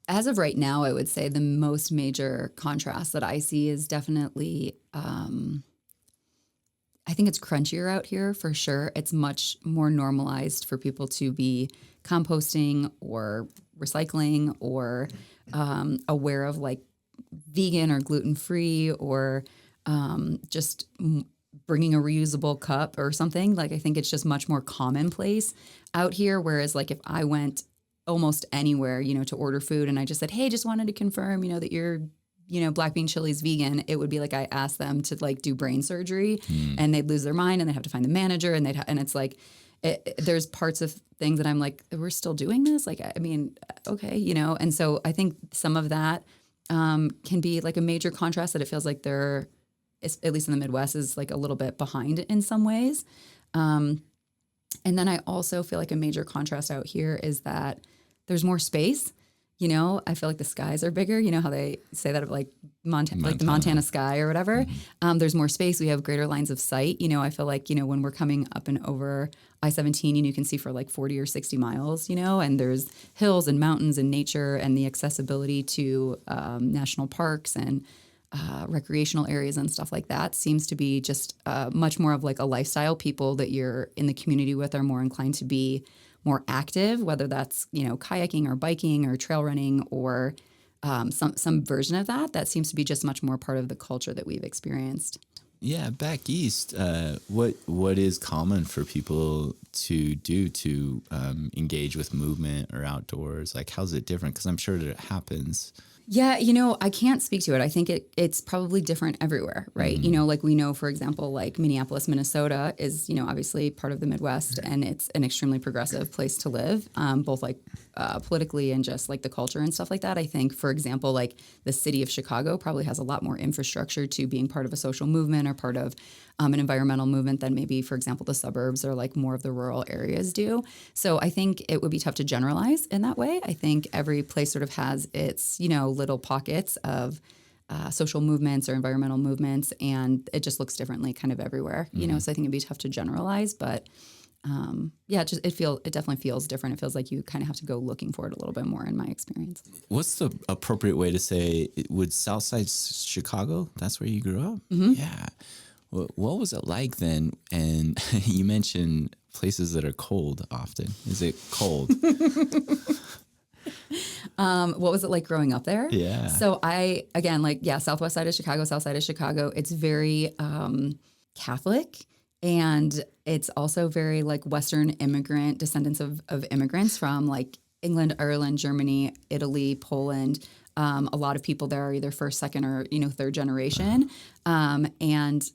As of right now, I would say the most major contrast that I see is definitely, I think it's crunchier out here for sure. It's much more normalized for people to be composting or recycling or aware of like vegan or gluten-free or just bringing a reusable cup or something. Like, I think it's just much more commonplace out here. Whereas like if I went almost anywhere, you know, to order food and I just said, hey, just wanted to confirm, you know, that you're, you know, black bean chili's vegan, it would be like I asked them to like do brain surgery and they'd lose their mind and they'd have to find the manager and and it's like, there's parts of things that I'm like, we're still doing this? Like, I mean, okay, you know? And so I think some of that can be like a major contrast that it feels like they're, at least in the Midwest, is like a little bit behind in some ways. And then I also feel like a major contrast out here is that there's more space. You know, I feel like the skies are bigger. You know how they say that of like like the Montana sky or whatever. There's more space. We have greater lines of sight. You know, I feel like, you know, when we're coming up and over I-17, you know, you can see for like 40 or 60 miles, you know, and there's hills and mountains and nature and the accessibility to national parks and recreational areas and stuff like that seems to be just much more of like a lifestyle. People that you're in the community with are more inclined to be more active, whether that's, you know, kayaking or biking or trail running or some version of that. That seems to be just much more part of the culture that we've experienced. Yeah, back east, what is common for people to do to engage with movement or outdoors? Like, how's it different? Because I'm sure that it happens. Yeah, I can't speak to it. I think it's probably different everywhere, right? Like we know, for example, like Minneapolis, Minnesota is, obviously part of the Midwest, and it's an extremely progressive place to live, both like politically and just like the culture and stuff like that. I think, for example, like the city of Chicago probably has a lot more infrastructure to being part of a social movement or part of an environmental movement than maybe, for example, the suburbs or like more of the rural areas do. So I think it would be tough to generalize in that way. I think every place sort of has its, little pockets of social movements or environmental movements, and it just looks differently kind of everywhere, So I think it'd be tough to generalize, but it definitely feels different. It feels like you kind of have to go looking for it a little bit more in my experience. What's the appropriate way to say, would Southside Chicago, that's where you grew up? Mm-hmm. Yeah. What was it like then? And you mentioned places that are cold often. Is it cold? What was it like growing up there? Yeah. So southwest side of Chicago, south side of Chicago, it's very Catholic, and it's also very like Western immigrant, descendants of immigrants from like England, Ireland, Germany, Italy, Poland. A lot of people there are either first, second, or third generation, and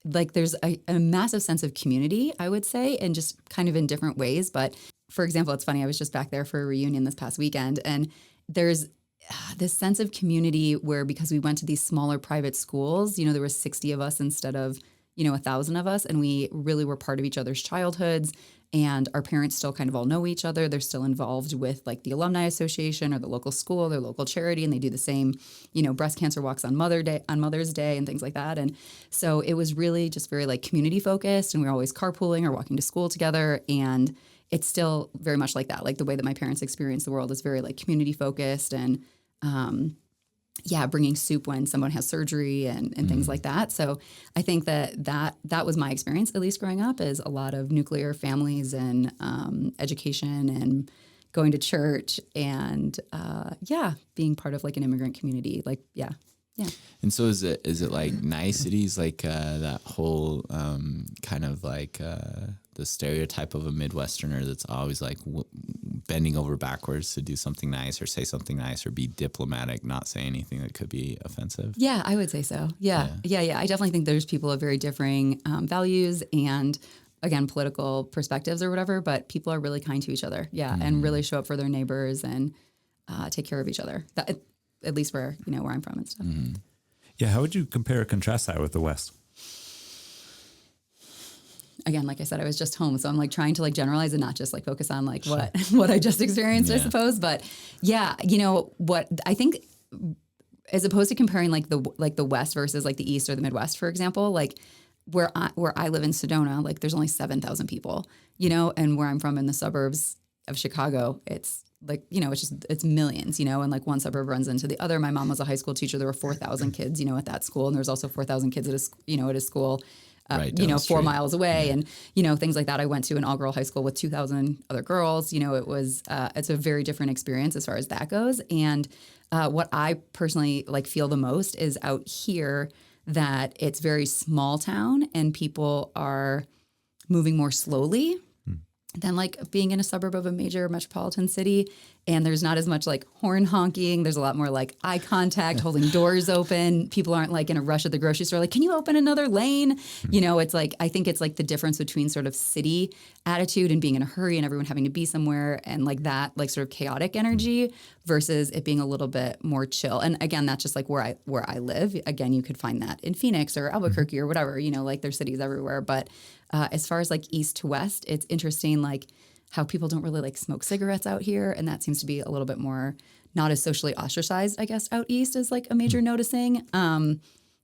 like there's a massive sense of community, I would say, and just kind of in different ways. But for example, it's funny, I was just back there for a reunion this past weekend, and there's this sense of community where, because we went to these smaller private schools, there was 60 of us instead of 1,000 of us, and we really were part of each other's childhoods. And our parents still kind of all know each other. They're still involved with like the alumni association or the local school, their local charity, and they do the same, breast cancer walks on Mother's Day and things like that. And so it was really just very like community focused, and we were always carpooling or walking to school together. And it's still very much like that. Like the way that my parents experience the world is very like community focused, and bringing soup when someone has surgery and things like that. So I think that was my experience, at least growing up, is a lot of nuclear families and education and going to church and being part of like an immigrant community. Like, yeah. And so is it like niceties, like that whole kind of like the stereotype of a Midwesterner that's always like bending over backwards to do something nice or say something nice or be diplomatic, not say anything that could be offensive? Yeah, I would say so. Yeah. I definitely think there's people of very differing values and, again, political perspectives or whatever, but people are really kind to each other. Yeah. And really show up for their neighbors and take care of each other. At least where I'm from and stuff. Mm-hmm. Yeah. How would you compare or contrast that with the West? Again, like I said, I was just home, so I'm like trying to like generalize and not just like focus on like what I just experienced, I suppose. But yeah, what I think, as opposed to comparing like the West versus like the East or the Midwest, for example, like where I live in Sedona, like there's only 7,000 people, and where I'm from in the suburbs of Chicago, it's like, it's millions, and like one suburb runs into the other. My mom was a high school teacher. There were 4,000 kids, at that school. And there was also 4,000 kids at a school, 4 miles away, and, things like that. I went to an all-girl high school with 2,000 other girls. It was, it's a very different experience as far as that goes. And what I personally like feel the most is out here that it's very small town and people are moving more slowly than like being in a suburb of a major metropolitan city. And there's not as much like horn honking. There's a lot more like eye contact, holding doors open. People aren't like in a rush at the grocery store, like, can you open another lane? It's like, I think it's like the difference between sort of city attitude and being in a hurry and everyone having to be somewhere and like that, like sort of chaotic energy versus it being a little bit more chill. And again, that's just like where I live. Again, you could find that in Phoenix or Albuquerque or whatever, like there's cities everywhere. But as far as like east to west, it's interesting, like how people don't really like smoke cigarettes out here. And that seems to be a little bit more not as socially ostracized, I guess, out east is like a major noticing.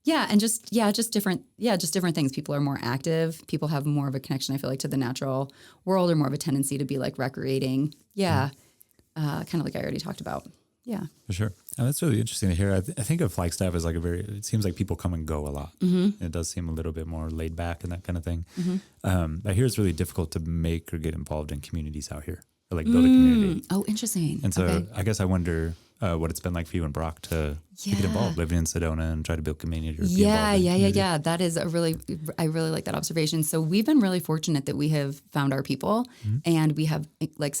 Just different things. People are more active. People have more of a connection, I feel like, to the natural world, or more of a tendency to be like recreating. Yeah. Kind of like I already talked about. Yeah. For sure. And that's really interesting to hear. I think of Flagstaff as like it seems like people come and go a lot. Mm-hmm. It does seem a little bit more laid back and that kind of thing. Mm-hmm. I hear it's really difficult to make or get involved in communities out here, or like build a community. Oh, interesting. And so I guess I wonder, what it's been like for you and Brock to get involved, living in Sedona and try to build community. Yeah. That is I really like that observation. So we've been really fortunate that we have found our people, and we have like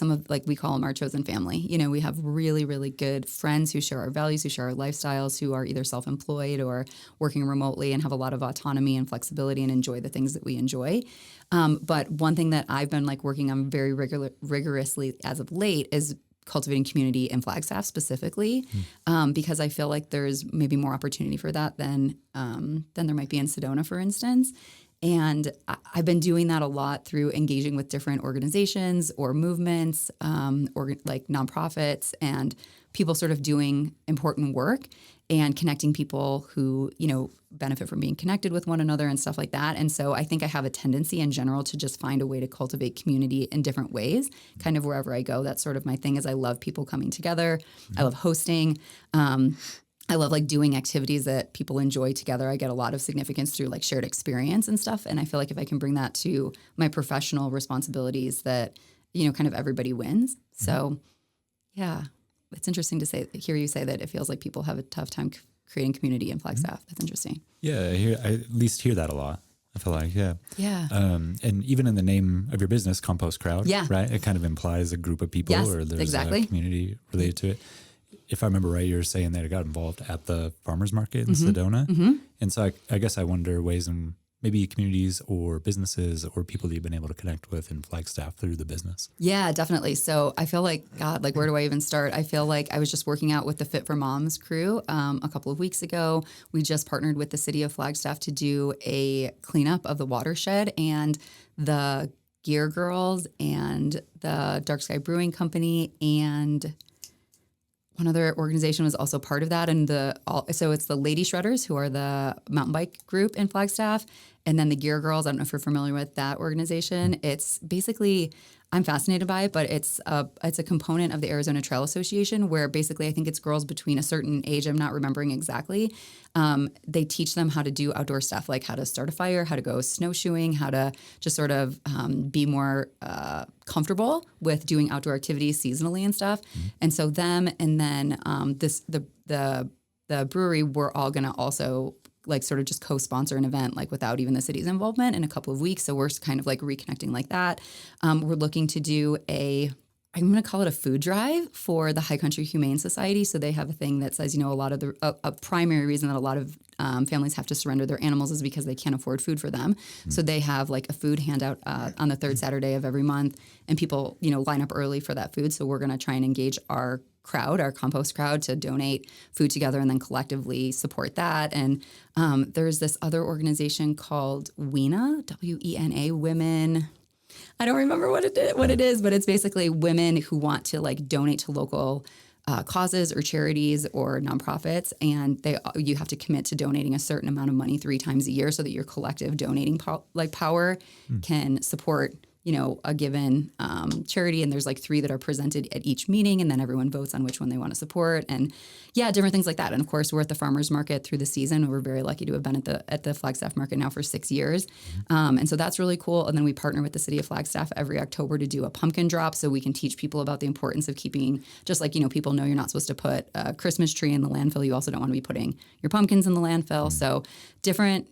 we call them our chosen family. You know, we have really, really good friends who share our values, who share our lifestyles, who are either self-employed or working remotely and have a lot of autonomy and flexibility and enjoy the things that we enjoy. But one thing that I've been like working on very rigorously as of late is cultivating community in Flagstaff specifically, because I feel like there's maybe more opportunity for that than there might be in Sedona, for instance. And I've been doing that a lot through engaging with different organizations or movements, or like nonprofits and people sort of doing important work and connecting people who, you know, benefit from being connected with one another and stuff like that. And so I think I have a tendency in general to just find a way to cultivate community in different ways, kind of wherever I go. That's sort of my thing is I love people coming together. I love hosting. I love like doing activities that people enjoy together. I get a lot of significance through like shared experience and stuff. And I feel like if I can bring that to my professional responsibilities that, you know, kind of everybody wins. So yeah, it's interesting to hear you say that it feels like people have a tough time creating community in Flagstaff. That's interesting. Yeah, I at least hear that a lot. I feel like, yeah. And even in the name of your business, Compost Crowd, right? It kind of implies a group of people or there's a community related to it. If I remember right, you were saying that it got involved at the farmers market in Sedona. And so I guess I wonder ways in maybe communities or businesses or people that you've been able to connect with in Flagstaff through the business. Yeah, definitely. So I feel like, God, like where do I even start? I feel like I was just working out with the Fit for Moms crew a couple of weeks ago. We just partnered with the city of Flagstaff to do a cleanup of the watershed, and the Gear Girls and the Dark Sky Brewing Company and one other organization was also part of that. And so it's the Lady Shredders, who are the mountain bike group in Flagstaff. And then the Gear Girls, I don't know if you're familiar with that organization. It's basically, I'm fascinated by it, but it's a component of the Arizona Trail Association where basically I think it's girls between a certain age, I'm not remembering exactly. They teach them how to do outdoor stuff, like how to start a fire, how to go snowshoeing, how to just sort of be more comfortable with doing outdoor activities seasonally and stuff. And so them and then the brewery, we're all going to also like sort of just co-sponsor an event like without even the city's involvement in a couple of weeks. So we're kind of like reconnecting like that. We're looking to do I'm going to call it a food drive for the High Country Humane Society. So they have a thing that says, you know, a primary reason that a lot of families have to surrender their animals is because they can't afford food for them. So they have like a food handout on the third Saturday of every month, and people, you know, line up early for that food. So we're going to try and engage our Compost Crowd, to donate food together and then collectively support that. And there's this other organization called WENA, W-E-N-A, Women. I don't remember what it is, but it's basically women who want to like donate to local causes or charities or nonprofits, and you have to commit to donating a certain amount of money 3 times a year so that your collective donating power can support, you know, a given charity. And there's like 3 that are presented at each meeting, and then everyone votes on which one they want to support, and different things like that. And of course, we're at the farmers market through the season. We're very lucky to have been at the Flagstaff market now for 6 years, and so that's really cool. And then we partner with the city of Flagstaff every October to do a pumpkin drop, so we can teach people about the importance of keeping, just like, you know, people know you're not supposed to put a Christmas tree in the landfill. You also don't want to be putting your pumpkins in the landfill. So different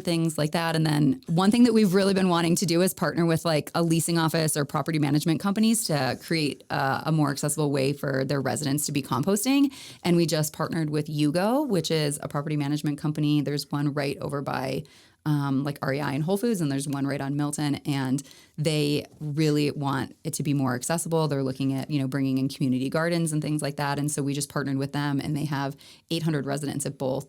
things like that. And then one thing that we've really been wanting to do is partner with like a leasing office or property management companies to create a more accessible way for their residents to be composting. And we just partnered with Yugo, which is a property management company. There's one right over by like REI and Whole Foods, and there's one right on Milton, and they really want it to be more accessible. They're looking at, you know, bringing in community gardens and things like that. And so we just partnered with them, and they have 800 residents at both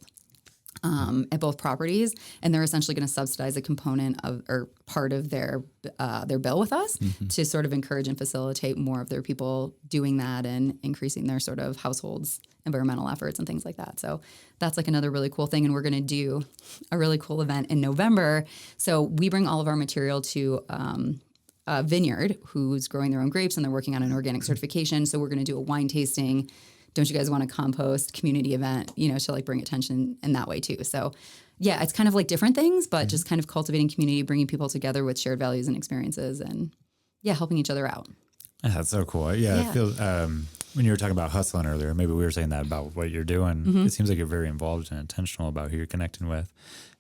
properties, and they're essentially going to subsidize a component of or part of their bill with us to sort of encourage and facilitate more of their people doing that and increasing their sort of households' environmental efforts and things like that. So that's like another really cool thing. And we're going to do a really cool event in November. So we bring all of our material to a vineyard who's growing their own grapes, and they're working on an organic certification. So we're going to do a wine tasting. Don't you guys want to compost community event, you know, to like bring attention in that way too. So yeah, it's kind of like different things, but just kind of cultivating community, bringing people together with shared values and experiences, and helping each other out. That's so cool. Yeah. I feel When you were talking about hustling earlier, maybe we were saying that about what you're doing. It seems like you're very involved and intentional about who you're connecting with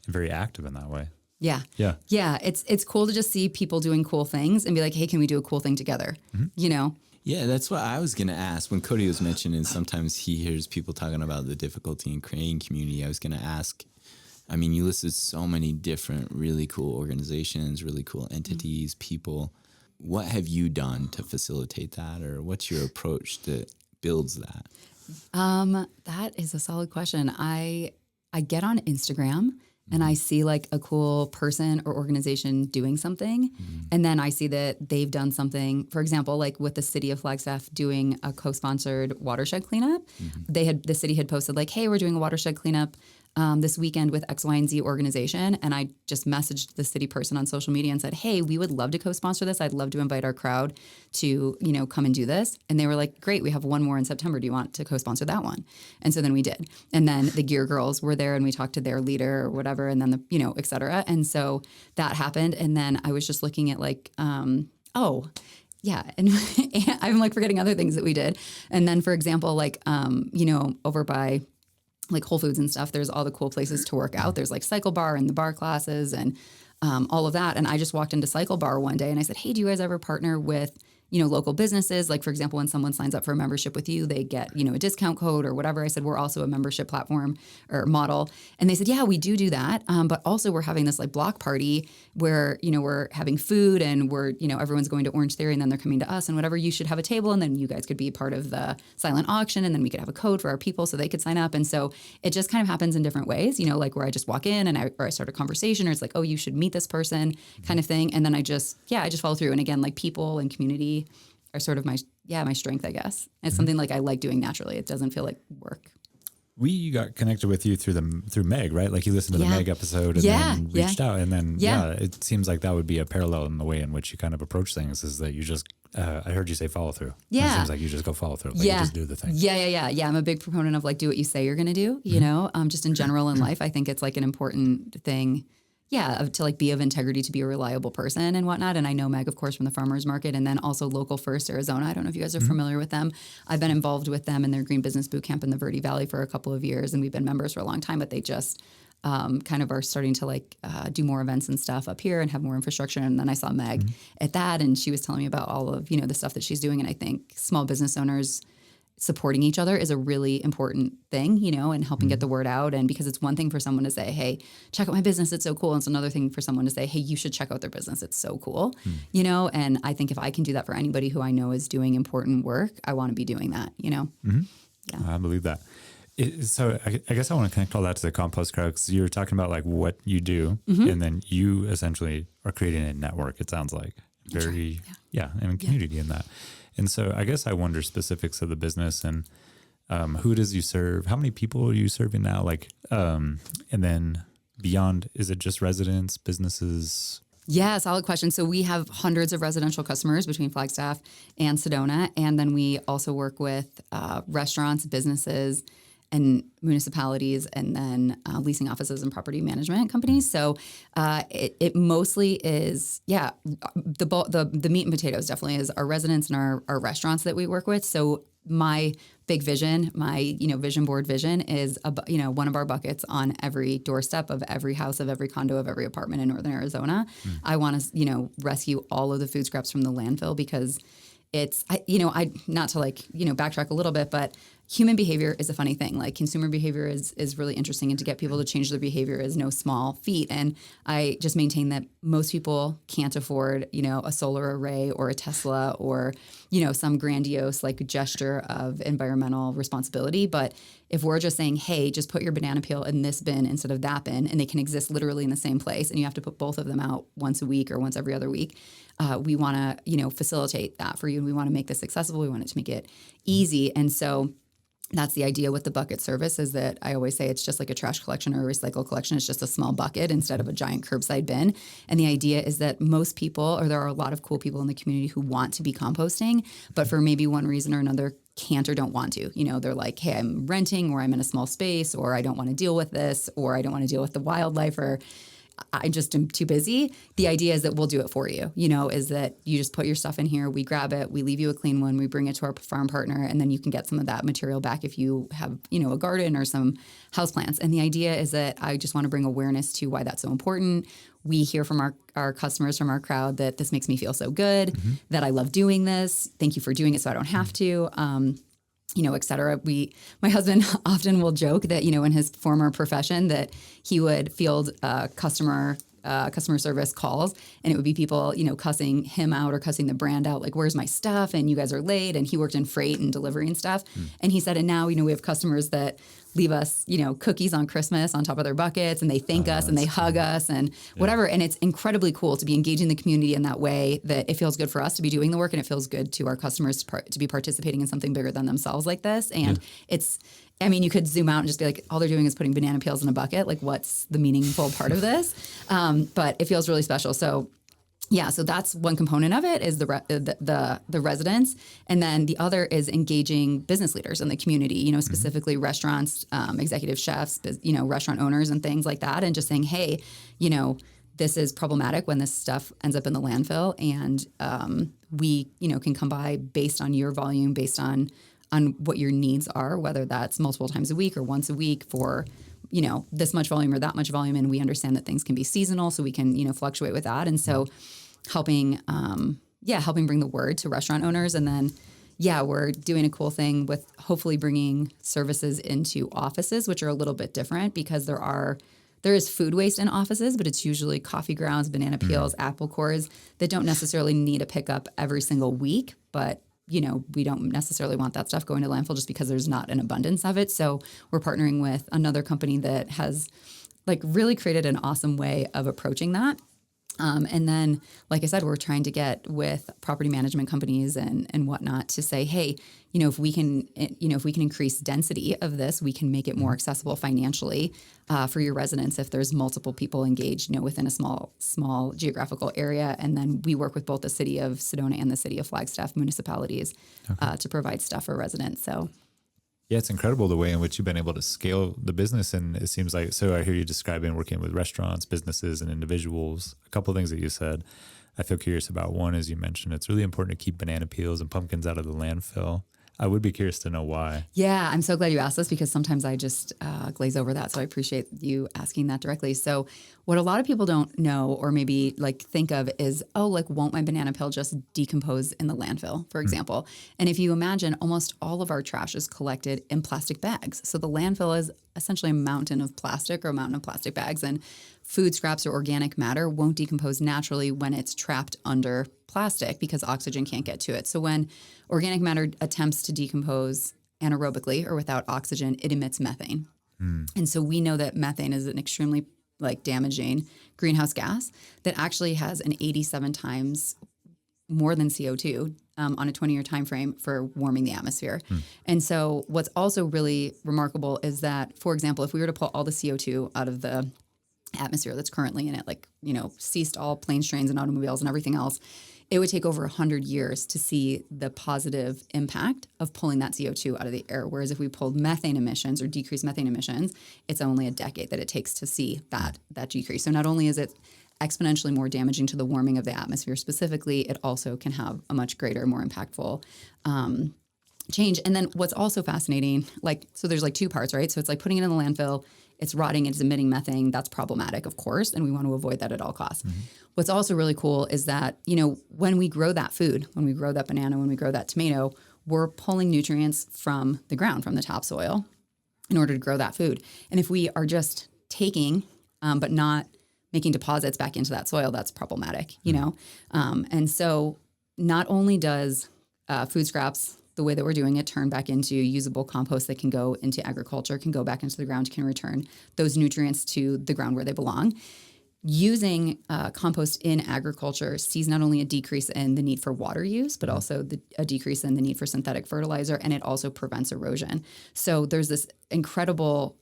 and very active in that way. Yeah. Yeah. Yeah. It's cool to just see people doing cool things and be like, hey, can we do a cool thing together? You know? Yeah, that's what I was going to ask. When Cody was mentioning sometimes he hears people talking about the difficulty in creating community, I was going to ask, I mean, you listed so many different really cool organizations, really cool entities, people. What have you done to facilitate that, or what's your approach that builds that? That is a solid question. I get on Instagram and I see like a cool person or organization doing something. And then I see that they've done something, for example, like with the city of Flagstaff doing a co-sponsored watershed cleanup. The city had posted like, hey, we're doing a watershed cleanup this weekend with X, Y, and Z organization. And I just messaged the city person on social media and said, hey, we would love to co-sponsor this. I'd love to invite our crowd to, come and do this. And they were like, great, we have one more in September. Do you want to co-sponsor that one? And so then we did. And then the Gear Girls were there and we talked to their leader or whatever, and then et cetera. And so that happened. And then I was just looking at like, yeah. And I'm like forgetting other things that we did. And then, for example, like, over by like Whole Foods and stuff, there's all the cool places to work out. There's like Cycle Bar and the bar classes and all of that. And I just walked into Cycle Bar one day and I said, hey, do you guys ever partner with, local businesses? Like, for example, when someone signs up for a membership with you, they get, a discount code or whatever. I said, we're also a membership platform or model. And they said, yeah, we do that. But also we're having this like block party where, we're having food and we're, everyone's going to Orange Theory and then they're coming to us and whatever. You should have a table and then you guys could be part of the silent auction and then we could have a code for our people so they could sign up. And so it just kind of happens in different ways, like where I just walk in and I start a conversation, or it's like, oh, you should meet this person kind of thing. And then I just follow through. And again, like people and community are sort of my strength, I guess. It's something like I like doing naturally. It doesn't feel like work. We got connected with you through Meg, right? Like you listened to the Meg episode and then reached out. And then, it seems like that would be a parallel in the way in which you kind of approach things, is that you just, I heard you say follow through. Yeah. It seems like you just go follow through. Like you just do the thing. Yeah. I'm a big proponent of like, do what you say you're going to do, just in general in life. I think it's like an important thing. Yeah, to like be of integrity, to be a reliable person and whatnot. And I know Meg, of course, from the farmers market, and then also Local First Arizona. I don't know if you guys are familiar with them. I've been involved with them in their Green Business Boot Camp in the Verde Valley for a couple of years, and we've been members for a long time, but they just kind of are starting to like do more events and stuff up here and have more infrastructure. And then I saw Meg at that, and she was telling me about all of, the stuff that she's doing. And I think small business owners supporting each other is a really important thing, and helping get the word out. And because it's one thing for someone to say, hey, check out my business, it's so cool. And it's another thing for someone to say, hey, you should check out their business, it's so cool, And I think if I can do that for anybody who I know is doing important work, I want to be doing that, Yeah. I believe that. So I guess I want to connect all that to the Compost Crowd, because you're talking about like what you do, and then you essentially are creating a network, it sounds like. Very, and community in that. And so I guess I wonder specifics of the business and who does you serve? How many people are you serving now? Like, and then beyond, is it just residents, businesses? Yeah, solid question. So we have hundreds of residential customers between Flagstaff and Sedona. And then we also work with restaurants, businesses, and municipalities, and then leasing offices and property management companies. So it mostly is, the meat and potatoes definitely is our residents and our restaurants that we work with. So my big vision, my vision board vision is one of our buckets on every doorstep of every house, of every condo, of every apartment in Northern Arizona. I want to rescue all of the food scraps from the landfill, because it's not to backtrack a little bit, but human behavior is a funny thing. Like consumer behavior is really interesting, and to get people to change their behavior is no small feat. And I just maintain that most people can't afford, a solar array or a Tesla or, some grandiose like gesture of environmental responsibility. But if we're just saying, hey, just put your banana peel in this bin instead of that bin, and they can exist literally in the same place, and you have to put both of them out once a week or once every other week, we want to, facilitate that for you. And we want to make this accessible. We want it to make it easy. And so that's the idea with the bucket service, is that I always say it's just like a trash collection or a recycle collection. It's just a small bucket instead of a giant curbside bin. And the idea is that most people, or there are a lot of cool people in the community who want to be composting, but for maybe one reason or another can't or don't want to. They're like, hey, I'm renting, or I'm in a small space, or I don't want to deal with this, or I don't want to deal with the wildlife, or I just am too busy. The idea is that we'll do it for you, is that you just put your stuff in here, we grab it, we leave you a clean one, we bring it to our farm partner, and then you can get some of that material back if you have, a garden or some houseplants. And the idea is that I just want to bring awareness to why that's so important. We hear from our customers, from our crowd, that this makes me feel so good, that I love doing this. Thank you for doing it so I don't have to. Et cetera. My husband often will joke that, in his former profession that he would field customer service calls, and it would be people, cussing him out or cussing the brand out, like, where's my stuff? And you guys are late. And he worked in freight and delivery and stuff. And he said, and now, we have customers that leave us, cookies on Christmas on top of their buckets, and they thank us and they hug us and whatever. And it's incredibly cool to be engaging the community in that way, that it feels good for us to be doing the work, and it feels good to our customers to be participating in something bigger than themselves like this. And you could zoom out and just be like, all they're doing is putting banana peels in a bucket. Like, what's the meaningful part of this? But it feels really special. So that's one component of it, is the residents. And then the other is engaging business leaders in the community, specifically restaurants, executive chefs, restaurant owners and things like that. And just saying, hey, this is problematic when this stuff ends up in the landfill, and we, can come by based on your volume, based on what your needs are, whether that's multiple times a week or once a week for, this much volume or that much volume. And we understand that things can be seasonal, so we can, fluctuate with that. And so helping bring the word to restaurant owners. And then, we're doing a cool thing with hopefully bringing services into offices, which are a little bit different, because there is food waste in offices, but it's usually coffee grounds, banana peels, apple cores that don't necessarily need a pickup every single week. But, we don't necessarily want that stuff going to landfill just because there's not an abundance of it. So we're partnering with another company that has really created an awesome way of approaching that. And then, like I said, we're trying to get with property management companies and whatnot to say, hey, if we can increase density of this, we can make it more accessible financially for your residents if there's multiple people engaged, within a small geographical area. And then we work with both the city of Sedona and the city of Flagstaff municipalities to provide stuff for residents. So. Yeah, it's incredible the way in which you've been able to scale the business. And it seems like, so I hear you describing working with restaurants, businesses, and individuals. A couple of things that you said I feel curious about. One, as you mentioned, it's really important to keep banana peels and pumpkins out of the landfill. I would be curious to know why. Yeah, I'm so glad you asked this, because sometimes I just glaze over that. So I appreciate you asking that directly. So what a lot of people don't know, or maybe think of, is, won't my banana peel just decompose in the landfill, for example? And if you imagine, almost all of our trash is collected in plastic bags. So the landfill is essentially a mountain of plastic, or a mountain of plastic bags. And food scraps or organic matter won't decompose naturally when it's trapped under plastic, because oxygen can't get to it. So when organic matter attempts to decompose anaerobically or without oxygen, it emits methane. And so we know that methane is an extremely damaging greenhouse gas that actually has an 87 times more than CO2 on a 20-year time frame for warming the atmosphere. And so what's also really remarkable is that, for example, if we were to pull all the CO2 out of the atmosphere that's currently in it, ceased all planes, trains, and automobiles and everything else, it would take over 100 years to see the positive impact of pulling that CO2 out of the air. Whereas if we pulled methane emissions or decreased methane emissions, it's only a decade that it takes to see that decrease. So not only is it exponentially more damaging to the warming of the atmosphere specifically, it also can have a much greater, more impactful change. And then what's also fascinating, so there's two parts, right? So it's putting it in the landfill, it's rotting, it's emitting methane. That's problematic, of course, and we want to avoid that at all costs. What's also really cool is that, when we grow that food, when we grow that banana, when we grow that tomato, we're pulling nutrients from the ground, from the topsoil, in order to grow that food. And if we are just taking, but not making deposits back into that soil, that's problematic, And so not only does food scraps, the way that we're doing it, turn back into usable compost that can go into agriculture, can go back into the ground, can return those nutrients to the ground where they belong. Using compost in agriculture sees not only a decrease in the need for water use, but also a decrease in the need for synthetic fertilizer, and it also prevents erosion. So there's this incredible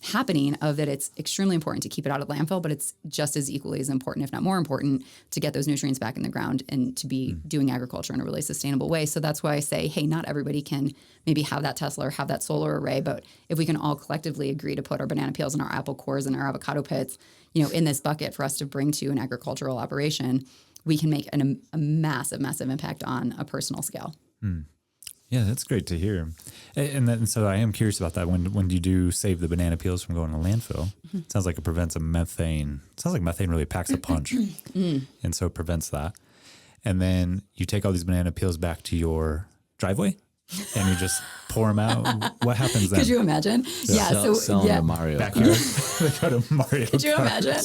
happening of that it's extremely important to keep it out of landfill, but it's just as equally as important, if not more important, to get those nutrients back in the ground and to be doing agriculture in a really sustainable way. So that's why I say, hey, not everybody can maybe have that Tesla or have that solar array, but if we can all collectively agree to put our banana peels and our apple cores and our avocado pits, in this bucket for us to bring to an agricultural operation, we can make a massive, massive impact on a personal scale. Yeah, that's great to hear. And then, so I am curious about that. When you do save the banana peels from going to landfill, it sounds like it prevents a methane. It sounds like methane really packs a punch. And so it prevents that. And then you take all these banana peels back to your driveway and you just pour them out. What happens then? Could you imagine? Sell them to Mario. Backyard. They go to Mario. Could you imagine?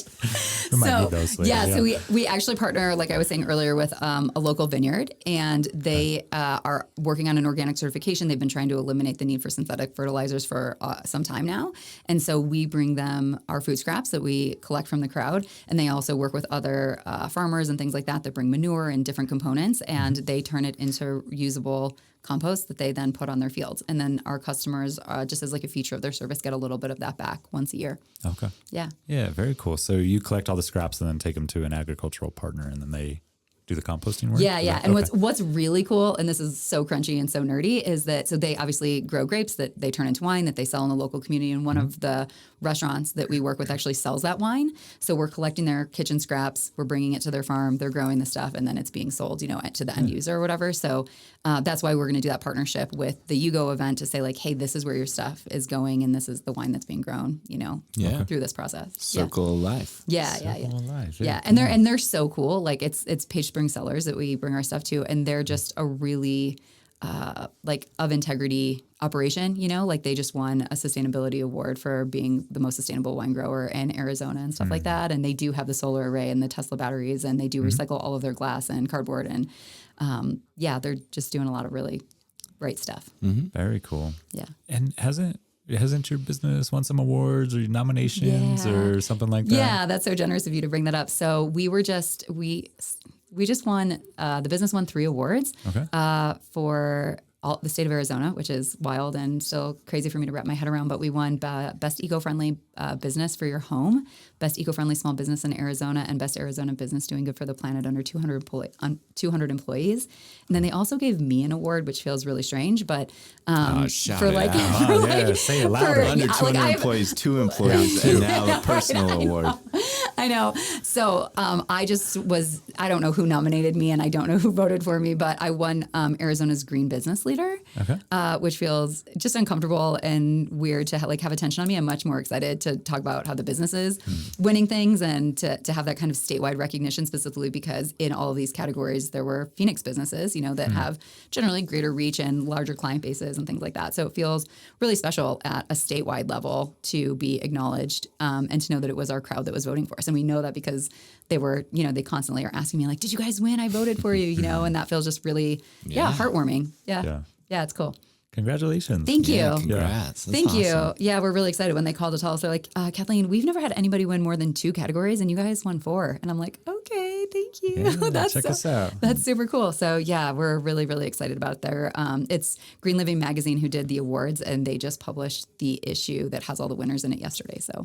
We might need those later, So we actually partner, like I was saying earlier, with a local vineyard, and they are working on an organic certification. They've been trying to eliminate the need for synthetic fertilizers for some time now. And so we bring them our food scraps that we collect from the crowd, and they also work with other farmers and things like that bring manure and different components, and they turn it into usable compost that they then put on their fields. And then our customers, just as like a feature of their service, get a little bit of that back once a year. Okay. Yeah. Yeah, very cool. So you collect all the scraps and then take them to an agricultural partner, and then they do the composting work? Yeah. And what's really cool, and this is so crunchy and so nerdy, is that so they obviously grow grapes that they turn into wine that they sell in the local community. And one of the restaurants that we work with actually sells that wine. So we're collecting their kitchen scraps, we're bringing it to their farm, they're growing the stuff, and then it's being sold, to the end user or whatever. So that's why we're going to do that partnership with the YouGo event to say like, hey, this is where your stuff is going, and this is the wine that's being grown, through this process. Circle of life. Yeah. Alive. And they're so cool. Like it's Page Spring Cellars that we bring our stuff to, and they're just a really of integrity operation. Like they just won a sustainability award for being the most sustainable wine grower in Arizona and stuff like that. And they do have the solar array and the Tesla batteries, and they do recycle all of their glass and cardboard. And they're just doing a lot of really great stuff. Very cool. Yeah. And hasn't your business won some awards or nominations or something like that? Yeah, that's so generous of you to bring that up. So we just won, the business won 3 awards for the state of Arizona, which is wild and still crazy for me to wrap my head around. But we won Best Eco-Friendly Business for Your Home, Best Eco-Friendly Small Business in Arizona, and Best Arizona Business Doing Good for the Planet under 200 employees. And then they also gave me an award, which feels really strange, but say it louder. Under 200 employees, 2 employees, and now a personal award. I know. So I don't know who nominated me, and I don't know who voted for me, but I won Arizona's Green Business Leader, which feels just uncomfortable and weird to have attention on me. I'm much more excited to talk about how the business is winning things and to have that kind of statewide recognition, specifically because in all of these categories, there were Phoenix businesses, that have generally greater reach and larger client bases and things like that. So it feels really special at a statewide level to be acknowledged and to know that it was our crowd that was voting for us. And we know that because they were, they constantly are asking me like, did you guys win? I voted for you, and that feels just really, heartwarming. Yeah, it's cool. Congratulations. Thank you. Yeah, congrats. That's Thank awesome. you. Yeah, we're really excited when they called to tell us. They're like, Kathleen, we've never had anybody win more than 2 categories, and you guys won 4. And I'm like, okay, thank you. Yeah, check us out. That's super cool. So yeah, we're really, really excited about their, it's Green Living Magazine who did the awards, and they just published the issue that has all the winners in it yesterday. So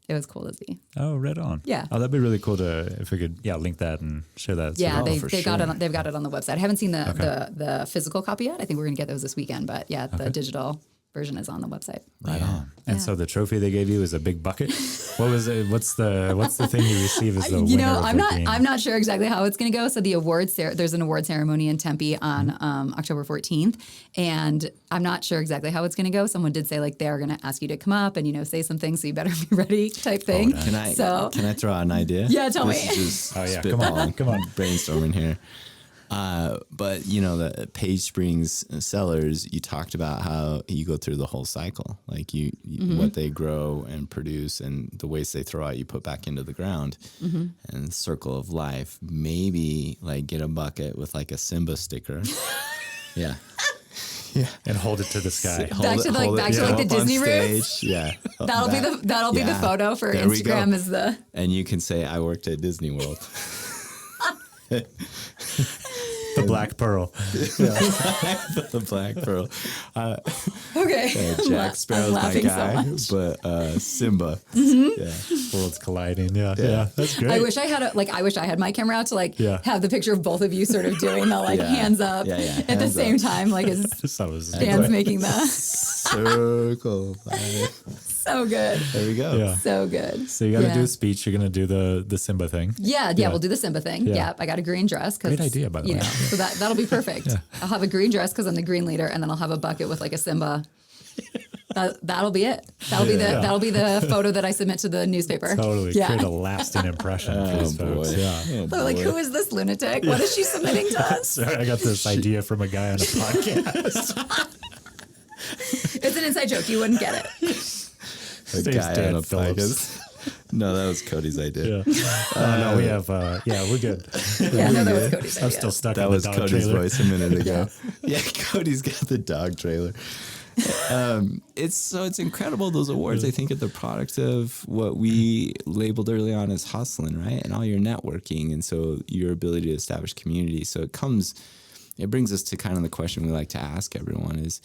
it was cool to see. Oh, right on. Yeah. Oh, that'd be really cool if we could, link that and share that. Yeah, they've sure. got it on the website. I haven't seen the physical copy yet. I think we're going to get those this weekend, but the digital version is on the website. Right on. And so the trophy they gave you is a big bucket. What was it? What's the thing you receive as the winner? I'm not sure exactly how it's going to go. So the awards, there's an award ceremony in Tempe on October 14th, and I'm not sure exactly how it's going to go. Someone did say like they are going to ask you to come up and say some things, so you better be ready type thing. Can I throw out an idea? Yeah, tell me. This is just come on, brainstorming here. But the Page Springs Cellars, you talked about how you go through the whole cycle, like you what they grow and produce and the waste they throw out, you put back into the ground, and circle of life. Maybe like get a bucket with like a Simba sticker. Yeah. And hold it to the sky. Back to the Disney roots. Yeah. That'll be the photo for There we go. Instagram is the. And you can say, I worked at Disney World. the Black Pearl. The Black Pearl. Okay. Jack Sparrow's my laughing so guy, much. but Simba. Yeah. Worlds colliding. Yeah. That's great. I wish I had my camera out to have the picture of both of you sort of doing the hands up at the hands same up. time, like as just thought it was Dan's making the Circle. so good. There we go. Yeah. So good. So you got to do a speech. You're going to do the Simba thing. Yeah, we'll do the Simba thing. Yeah. Yeah, I got a green dress. Great idea, by the way. So that'll be perfect. I'll have a green dress because I'm the green leader, and then I'll have a bucket with like a Simba. That'll be it. That'll be the photo that I submit to the newspaper. Totally. Yeah. Create a lasting impression for these folks. Yeah. They're like, who is this lunatic? What is she submitting to us? Sorry, I got this idea from a guy on a podcast. It's an inside joke. You wouldn't get it. A guy on a podcast. No, that was Cody's idea. No, we have, we're good. Yeah, no, that was Cody's idea. I'm still stuck That on the was dog Cody's trailer. voice a minute ago. Yeah, Cody's got the dog trailer. It's incredible, those awards. I think are the product of what we labeled early on as hustling, right? And all your networking, and so your ability to establish community. So it brings us to kind of the question we like to ask everyone is,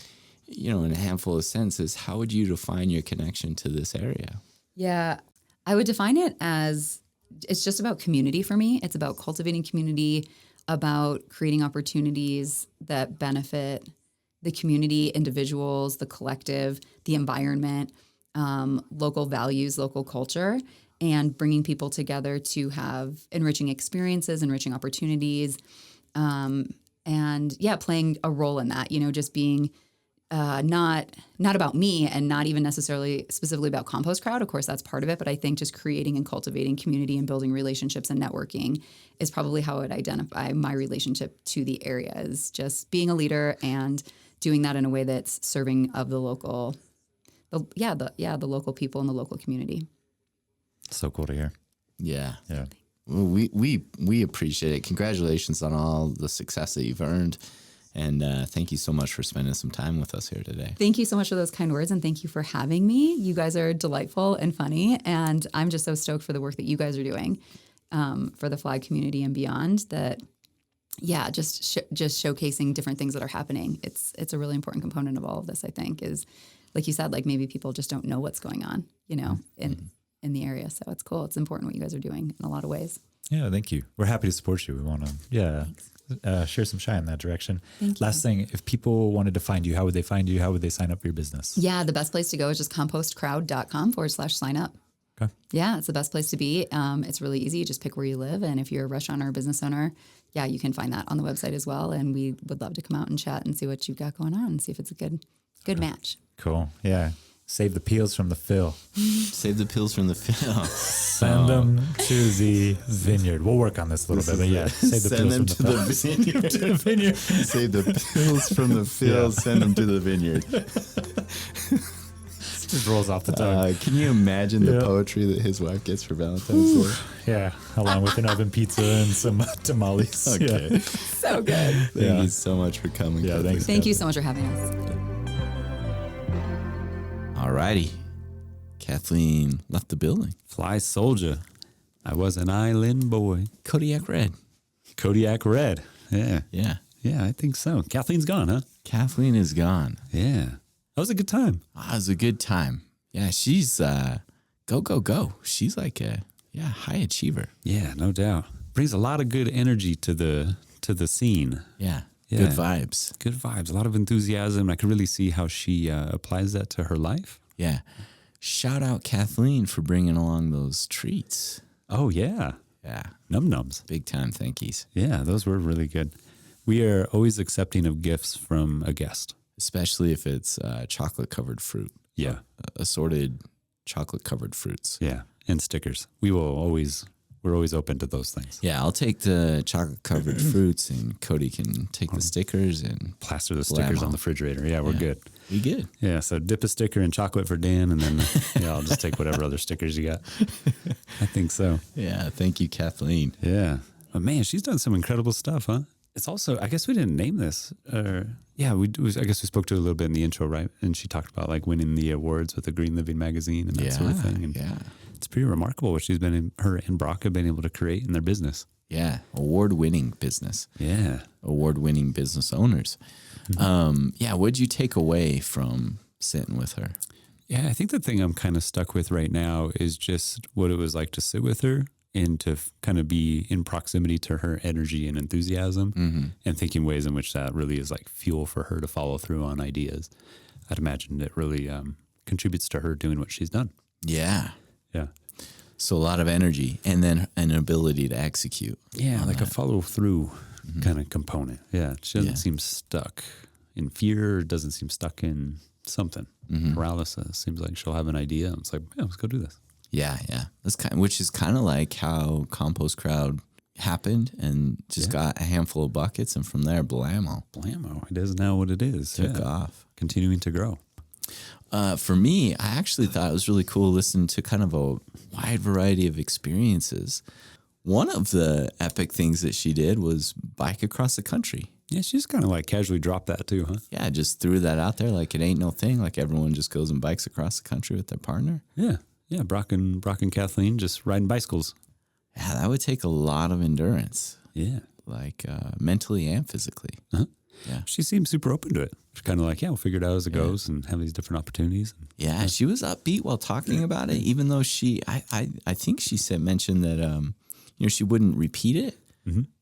in a handful of sentences, how would you define your connection to this area? Yeah, I would define it as it's just about community for me. It's about cultivating community, about creating opportunities that benefit the community, individuals, the collective, the environment, local values, local culture, and bringing people together to have enriching experiences, enriching opportunities, and playing a role in that, just being not about me and not even necessarily specifically about Compost Crowd. Of course, that's part of it. But I think just creating and cultivating community and building relationships and networking is probably how I would identify my relationship to the area, is just being a leader and doing that in a way that's serving of the local, the local people and the local community. So cool to hear. Yeah. Yeah. Well, we appreciate it. Congratulations on all the success that you've earned. And thank you so much for spending some time with us here today. Thank you so much for those kind words, and thank you for having me. You guys are delightful and funny, and I'm just so stoked for the work that you guys are doing for the Flag community and beyond. Just showcasing different things that are happening. It's a really important component of all of this, I think, is like you said, like maybe people just don't know what's going on, in the area. So it's cool. It's important what you guys are doing in a lot of ways. Yeah, thank you. We're happy to support you. We want to share some shine in that direction. Last thing, if people wanted to find you, how would they find you? How would they sign up for your business? Yeah, the best place to go is just compostcrowd.com/sign up. Okay. Yeah, it's the best place to be. It's really easy. You just pick where you live. And if you're a restaurant or a business owner, you can find that on the website as well. And we would love to come out and chat and see what you've got going on and see if it's a good match. Cool. Yeah. Save the peels from the fill. Save the pills from the fill. Send them to the vineyard. We'll work on this a little bit, but yeah. Save the Send them peels to the vineyard. Save the pills from the fill. Send them to the vineyard. Just rolls off the tongue. Can you imagine the poetry that his wife gets for Valentine's Day? Yeah. Along with an oven pizza and some tamales. Okay. Yeah. So good. Thank you so much for coming. Yeah, Kathleen. thanks. Thank you so much for having us. Alrighty. Kathleen left the building. Flyysoulja. I was an island boy. Kodiyakredd. Kodiyakredd. Yeah. Yeah. Yeah, I think so. Kathleen's gone, huh? Kathleen is gone. Yeah. That was a good time. It was a good time. Yeah, she's go. She's like a high achiever. Yeah, no doubt. Brings a lot of good energy to the scene. Yeah. Yeah. Good vibes. Good vibes, a lot of enthusiasm. I can really see how she applies that to her life. Yeah. Shout out Kathleen for bringing along those treats. Oh, yeah. Yeah. Num-nums. Big time thankies. Yeah, those were really good. We are always accepting of gifts from a guest. Especially if it's chocolate covered fruit. Yeah. Assorted chocolate covered fruits. Yeah. And stickers. We're always open to those things. Yeah, I'll take the chocolate covered fruits and Cody can take the stickers and Plaster the stickers on the refrigerator. Yeah, we're good. We good. Yeah, so dip a sticker in chocolate for Dan, and then I'll just take whatever other stickers you got. I think so. Yeah, thank you, Kathleen. Yeah. But man, she's done some incredible stuff, huh? It's also, I guess we didn't name this. I guess we spoke to her a little bit in the intro, right? And she talked about like winning the awards with the Green Living magazine and that sort of thing. And yeah. it's pretty remarkable what her and Brock have been able to create in their business. Yeah, award-winning business. Yeah. Award-winning business owners. What'd you take away from sitting with her? Yeah, I think the thing I'm kind of stuck with right now is just what it was like to sit with her and to kind of be in proximity to her energy and enthusiasm and thinking ways in which that really is like fuel for her to follow through on ideas. I'd imagine it really contributes to her doing what she's done. Yeah. Yeah. So a lot of energy and then an ability to execute. Yeah, like a follow through kind of component. Yeah. She doesn't seem stuck in fear, doesn't seem stuck in something. Paralysis. Seems like she'll have an idea and it's like, yeah, let's go do this. Yeah. That's which is kind of like how Compost Crowd happened and just got a handful of buckets and from there, blammo. Blammo. It is now what it is. Took off. Continuing to grow. For me, I actually thought it was really cool listening to kind of a wide variety of experiences. One of the epic things that she did was bike across the country. Yeah, she just kind of like casually dropped that too, huh? Yeah, just threw that out there like it ain't no thing. Like everyone just goes and bikes across the country with their partner. Yeah. Yeah, Brock and Kathleen just riding bicycles. Yeah, that would take a lot of endurance. Yeah. Like mentally and physically. Uh-huh. Yeah. She seemed super open to it. She's kind of like, yeah, we'll figure it out as it goes and have these different opportunities. Yeah, she was upbeat while talking about it, even though I think she mentioned that, she wouldn't repeat it,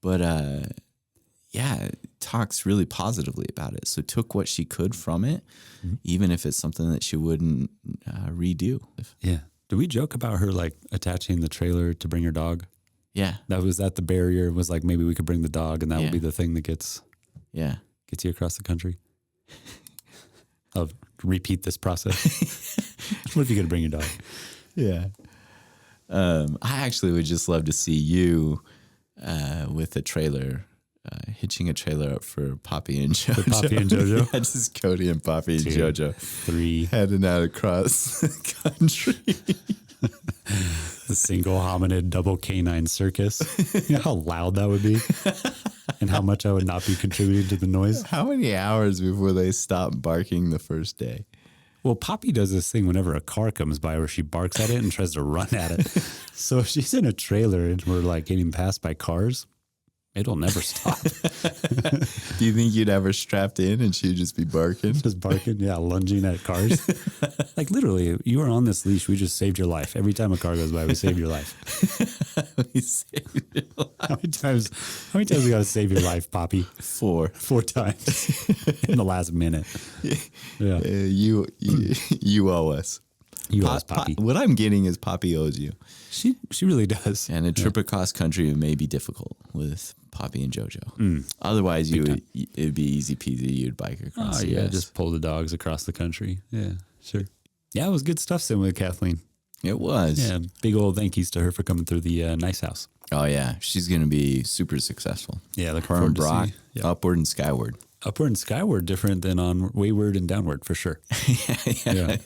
but talks really positively about it. So took what she could from it, even if it's something that she wouldn't redo. Yeah. Did we joke about her like attaching the trailer to bring her dog? Yeah. That was the barrier was like, maybe we could bring the dog and that would be the thing that gets you across the country. I'll repeat this process. What if you could bring your dog? Yeah. I actually would just love to see you with a trailer, hitching a trailer up for Poppy and JoJo. For Poppy and JoJo? Yeah, just Cody and Poppy and JoJo. 3. Heading out across the country. The single hominid double canine circus. You know how loud that would be? And how much I would not be contributing to the noise? How many hours before they stop barking the first day? Well, Poppy does this thing whenever a car comes by where she barks at it and tries to run at it. So if she's in a trailer and we're like getting passed by cars, it'll never stop. Do you think you'd ever strapped in and she'd just be barking? Just barking, yeah, lunging at cars. Like literally, you are on this leash. We just saved your life. Every time a car goes by, we saved your life. We saved your life. How many times we got to save your life, Poppy? 4 times in the last minute. Yeah. You owe us. You owe us, Poppy. What I'm getting is Poppy owes you. She really does. And a trip across country may be difficult with Poppy and JoJo. Otherwise, it'd be easy peasy. You'd bike across. Oh, yeah, just pull the dogs across the country. Yeah, sure. Yeah, it was good stuff sitting with Kathleen. It was. Yeah, big old thank yous to her for coming through the nice house. Oh, yeah. She's going to be super successful. Yeah, looking her forward and to Brock, see. Yeah. Upward and skyward. Upward and skyward, different than on wayward and downward, for sure. Yeah.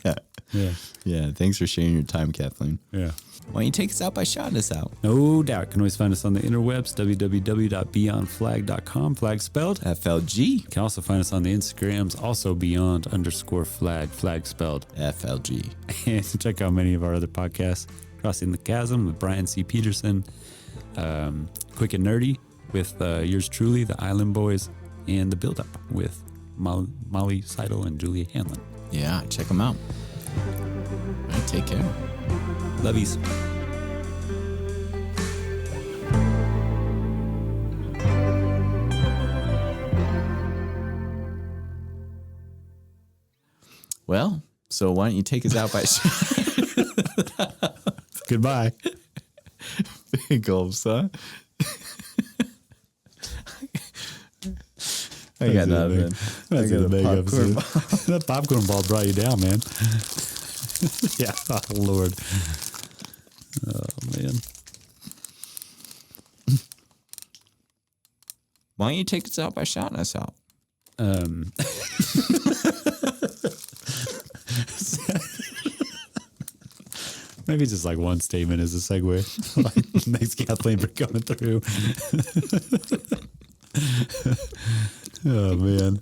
Thanks for sharing your time, Kathleen. Yeah. Why don't you take us out by shouting us out? No doubt. You can always find us on the interwebs, www.beyondflag.com, flag spelled FLG. You can also find us on the Instagrams, also beyond_flag, flag spelled FLG. And check out many of our other podcasts, Crossing the Chasm with Brian C. Peterson, Quick and Nerdy with yours truly, the Island Boys, and The Build Up with Molly Seidel and Julia Hanlon. Yeah, check them out. All right, take care. Lovies. Well, so why don't you take us out by Goodbye. Big gulps, huh? I got nothing. That's I got a big popcorn episode. That popcorn ball brought you down, man. Yeah, oh Lord. Oh man. Why don't you take us out by shouting us out? Maybe just like one statement as a segue. Like, thanks, Kathleen, for coming through. Oh man.